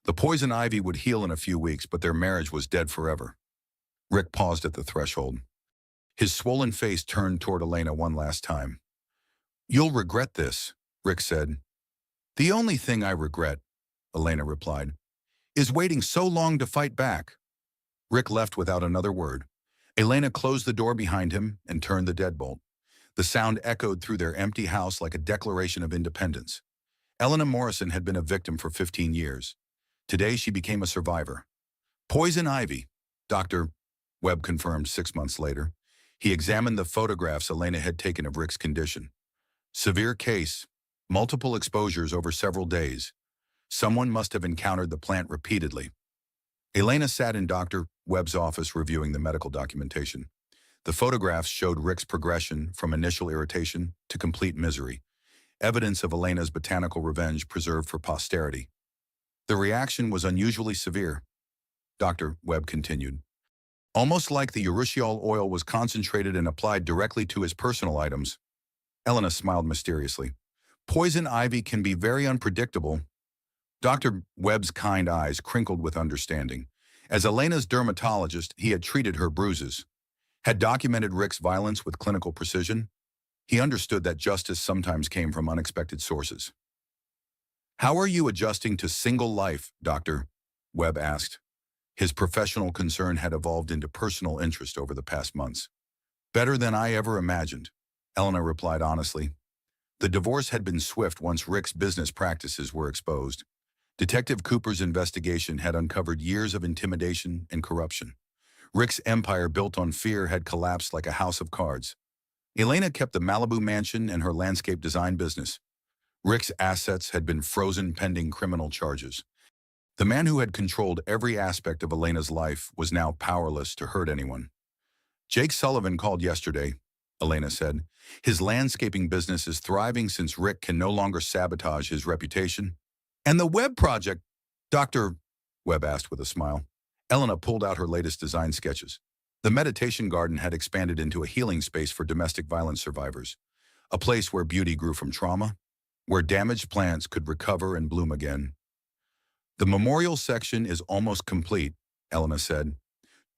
A: The poison ivy would heal in a few weeks, but their marriage was dead forever. Rick paused at the threshold. His swollen face turned toward Elena one last time. You'll regret this, Rick said. The only thing I regret, Elena replied, is waiting so long to fight back. Rick left without another word. Elena closed the door behind him and turned the deadbolt. The sound echoed through their empty house like a declaration of independence. Elena Morrison had been a victim for 15 years. Today she became a survivor. Poison ivy, Dr. Webb confirmed 6 months later. He examined the photographs Elena had taken of Rick's condition. Severe case, multiple exposures over several days. Someone must have encountered the plant repeatedly. Elena sat in Dr. Webb's office reviewing the medical documentation. The photographs showed Rick's progression from initial irritation to complete misery, evidence of Elena's botanical revenge preserved for posterity. The reaction was unusually severe, Dr. Webb continued. Almost like the urushiol oil was concentrated and applied directly to his personal items. Elena smiled mysteriously. Poison ivy can be very unpredictable. Dr. Webb's kind eyes crinkled with understanding. As Elena's dermatologist, he had treated her bruises, had documented Rick's violence with clinical precision. He understood that justice sometimes came from unexpected sources. How are you adjusting to single life, Doctor? Webb asked. His professional concern had evolved into personal interest over the past months. Better than I ever imagined, Elena replied honestly. The divorce had been swift once Rick's business practices were exposed. Detective Cooper's investigation had uncovered years of intimidation and corruption. Rick's empire built on fear had collapsed like a house of cards. Elena kept the Malibu mansion and her landscape design business. Rick's assets had been frozen pending criminal charges. The man who had controlled every aspect of Elena's life was now powerless to hurt anyone. Jake Sullivan called yesterday, Elena said. His landscaping business is thriving since Rick can no longer sabotage his reputation. And the Webb project, Dr. Webb asked with a smile. Elena pulled out her latest design sketches. The meditation garden had expanded into a healing space for domestic violence survivors, a place where beauty grew from trauma, where damaged plants could recover and bloom again. The memorial section is almost complete, Elena said.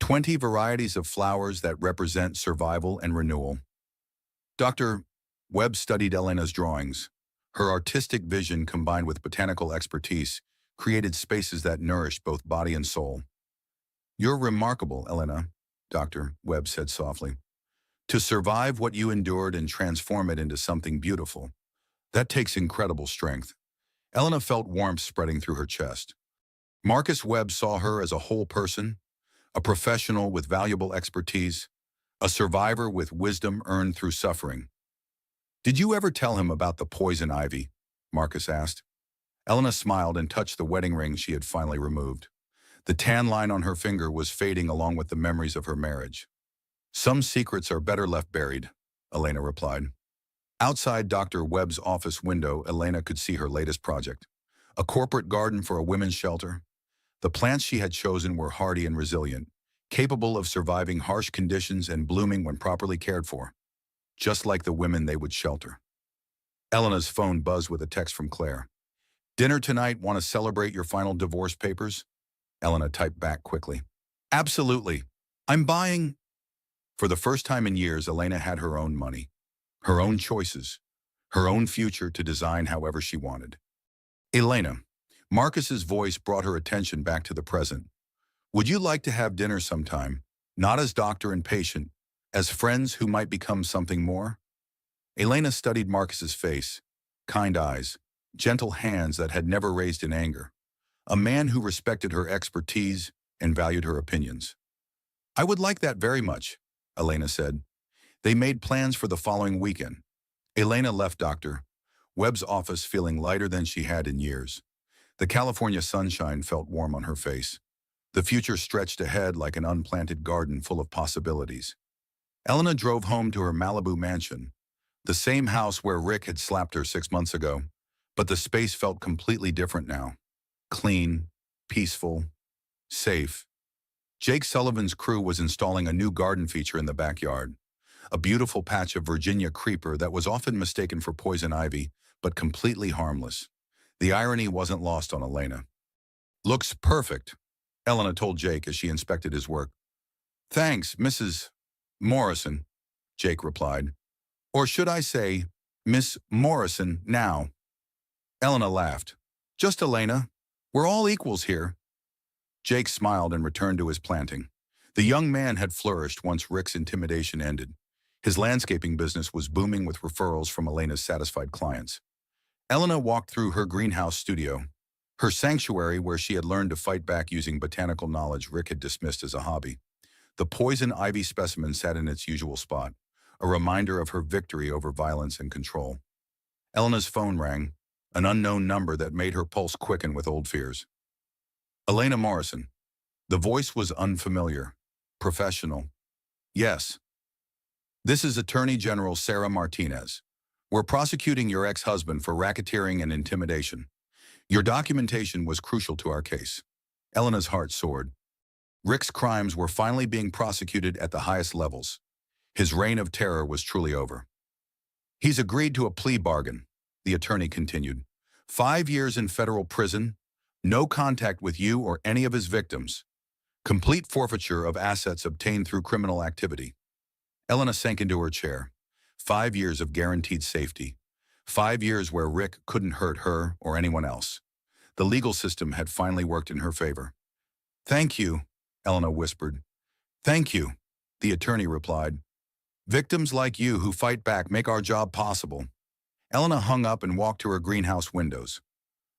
A: 20 varieties of flowers that represent survival and renewal. Dr. Webb studied Elena's drawings. Her artistic vision combined with botanical expertise created spaces that nourished both body and soul. You're remarkable, Elena, Dr. Webb said softly. To survive what you endured and transform it into something beautiful, that takes incredible strength. Elena felt warmth spreading through her chest. Marcus Webb saw her as a whole person, a professional with valuable expertise, a survivor with wisdom earned through suffering. Did you ever tell him about the poison ivy? Marcus asked. Elena smiled and touched the wedding ring she had finally removed. The tan line on her finger was fading along with the memories of her marriage. Some secrets are better left buried, Elena replied. Outside Dr. Webb's office window, Elena could see her latest project, a corporate garden for a women's shelter. The plants she had chosen were hardy and resilient, capable of surviving harsh conditions and blooming when properly cared for, just like the women they would shelter. Elena's phone buzzed with a text from Claire. Dinner tonight, want to celebrate your final divorce papers? Elena typed back quickly. Absolutely. I'm buying. For the first time in years, Elena had her own money, her own choices, her own future to design however she wanted. Elena, Marcus's voice brought her attention back to the present. Would you like to have dinner sometime, not as doctor and patient, as friends who might become something more? Elena studied Marcus's face, kind eyes, gentle hands that had never raised in anger. A man who respected her expertise and valued her opinions. I would like that very much, Elena said. They made plans for the following weekend. Elena left Dr. Webb's office feeling lighter than she had in years. The California sunshine felt warm on her face. The future stretched ahead like an unplanted garden full of possibilities. Elena drove home to her Malibu mansion, the same house where Rick had slapped her 6 months ago, But the space felt completely different now. Clean, peaceful, safe. Jake Sullivan's crew was installing a new garden feature in the backyard. A beautiful patch of Virginia creeper that was often mistaken for poison ivy, but completely harmless. The irony wasn't lost on Elena. "Looks perfect," Elena told Jake as she inspected his work. "Thanks, Mrs. Morrison," Jake replied. "Or should I say, Miss Morrison now?" Elena laughed. "Just Elena. We're all equals here." Jake smiled and returned to his planting. The young man had flourished once Rick's intimidation ended. His landscaping business was booming with referrals from Elena's satisfied clients. Elena walked through her greenhouse studio, her sanctuary where she had learned to fight back using botanical knowledge Rick had dismissed as a hobby. The poison ivy specimen sat in its usual spot, a reminder of her victory over violence and control. Elena's phone rang, an unknown number that made her pulse quicken with old fears. Elena Morrison. The voice was unfamiliar, professional. "Yes. This is Attorney General Sarah Martinez. We're prosecuting your ex-husband for racketeering and intimidation. Your documentation was crucial to our case." Elena's heart soared. Rick's crimes were finally being prosecuted at the highest levels. His reign of terror was truly over. "He's agreed to a plea bargain," the attorney continued. 5 years in federal prison, no contact with you or any of his victims, complete forfeiture of assets obtained through criminal activity. Elena sank into her chair. 5 years of guaranteed safety. 5 years where Rick couldn't hurt her or anyone else. The legal system had finally worked in her favor. "Thank you," Elena whispered. "Thank you," the attorney replied. "Victims like you who fight back make our job possible." Elena hung up and walked to her greenhouse windows.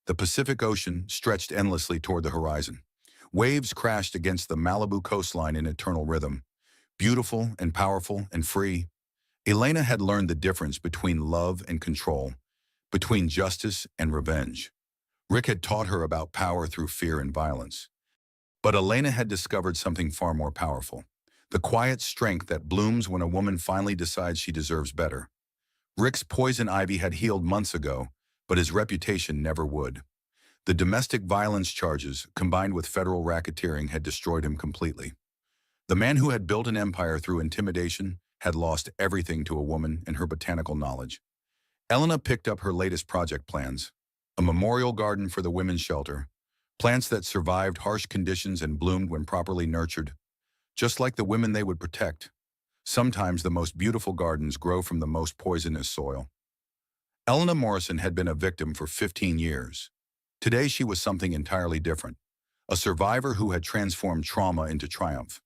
A: The Pacific Ocean stretched endlessly toward the horizon. Waves crashed against the Malibu coastline in eternal rhythm. Beautiful and powerful and free, Elena had learned the difference between love and control, between justice and revenge. Rick had taught her about power through fear and violence. But Elena had discovered something far more powerful, the quiet strength that blooms when a woman finally decides she deserves better. Rick's poison ivy had healed months ago, but his reputation never would. The domestic violence charges, combined with federal racketeering, had destroyed him completely. The man who had built an empire through intimidation had lost everything to a woman and her botanical knowledge. Elena picked up her latest project plans, a memorial garden for the women's shelter, plants that survived harsh conditions and bloomed when properly nurtured, just like the women they would protect. Sometimes the most beautiful gardens grow from the most poisonous soil. Elena Morrison had been a victim for 15 years. Today she was something entirely different, a survivor who had transformed trauma into triumph.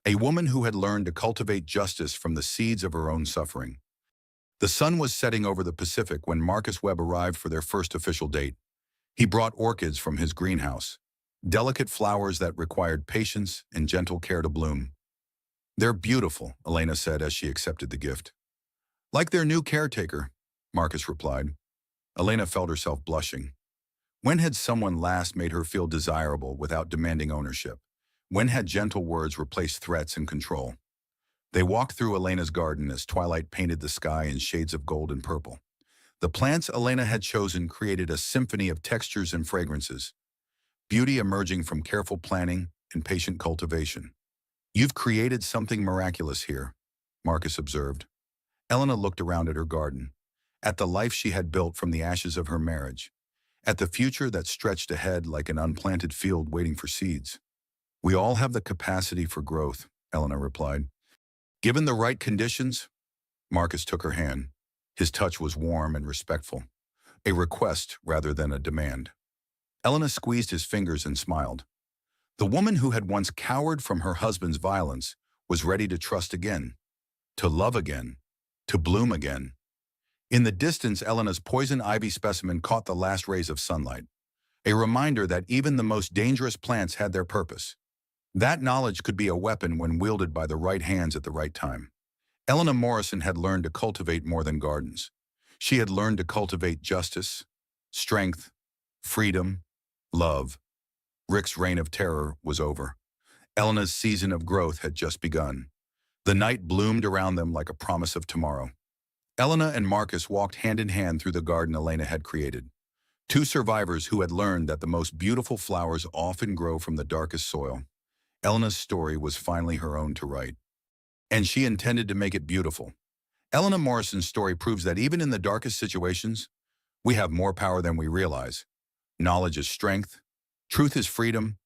A: A woman who had learned to cultivate justice from the seeds of her own suffering. The sun was setting over the Pacific when Marcus Webb arrived for their first official date. He brought orchids from his greenhouse, delicate flowers that required patience and gentle care to bloom. "They're beautiful," Elena said as she accepted the gift. "Like their new caretaker," Marcus replied. Elena felt herself blushing. When had someone last made her feel desirable without demanding ownership? When had gentle words replaced threats and control? They walked through Elena's garden as twilight painted the sky in shades of gold and purple. The plants Elena had chosen created a symphony of textures and fragrances, beauty emerging from careful planning and patient cultivation. "You've created something miraculous here," Marcus observed. Elena looked around at her garden, at the life she had built from the ashes of her marriage, at the future that stretched ahead like an unplanted field waiting for seeds. "We all have the capacity for growth," Elena replied. "Given the right conditions." Marcus took her hand. His touch was warm and respectful, a request rather than a demand. Elena squeezed his fingers and smiled. The woman who had once cowered from her husband's violence was ready to trust again, to love again, to bloom again. In the distance, Elena's poison ivy specimen caught the last rays of sunlight, a reminder that even the most dangerous plants had their purpose. That knowledge could be a weapon when wielded by the right hands at the right time. Elena Morrison had learned to cultivate more than gardens. She had learned to cultivate justice, strength, freedom, love. Rick's reign of terror was over. Elena's season of growth had just begun. The night bloomed around them like a promise of tomorrow. Elena and Marcus walked hand in hand through the garden Elena had created. Two survivors who had learned that the most beautiful flowers often grow from the darkest soil. Elena's story was finally her own to write, and she intended to make it beautiful. Elena Morrison's story proves that even in the darkest situations, we have more power than we realize. Knowledge is strength, truth is freedom,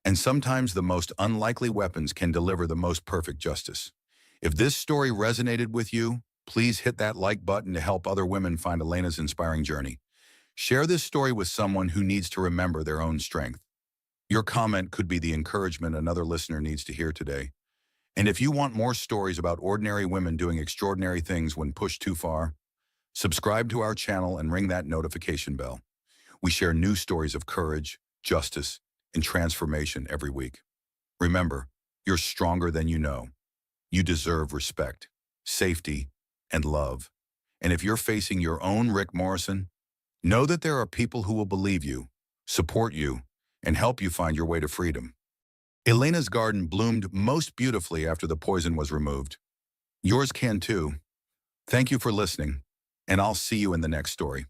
A: and sometimes the most unlikely weapons can deliver the most perfect justice. If this story resonated with you, please hit that like button to help other women find Elena's inspiring journey. Share this story with someone who needs to remember their own strength. Your comment could be the encouragement another listener needs to hear today. And if you want more stories about ordinary women doing extraordinary things when pushed too far, subscribe to our channel and ring that notification bell. We share new stories of courage, justice, and transformation every week. Remember, you're stronger than you know. You deserve respect, safety, and love. And if you're facing your own Rick Morrison, know that there are people who will believe you, support you, and help you find your way to freedom. Elena's garden bloomed most beautifully after the poison was removed. Yours can too. Thank you for listening, and I'll see you in the next story.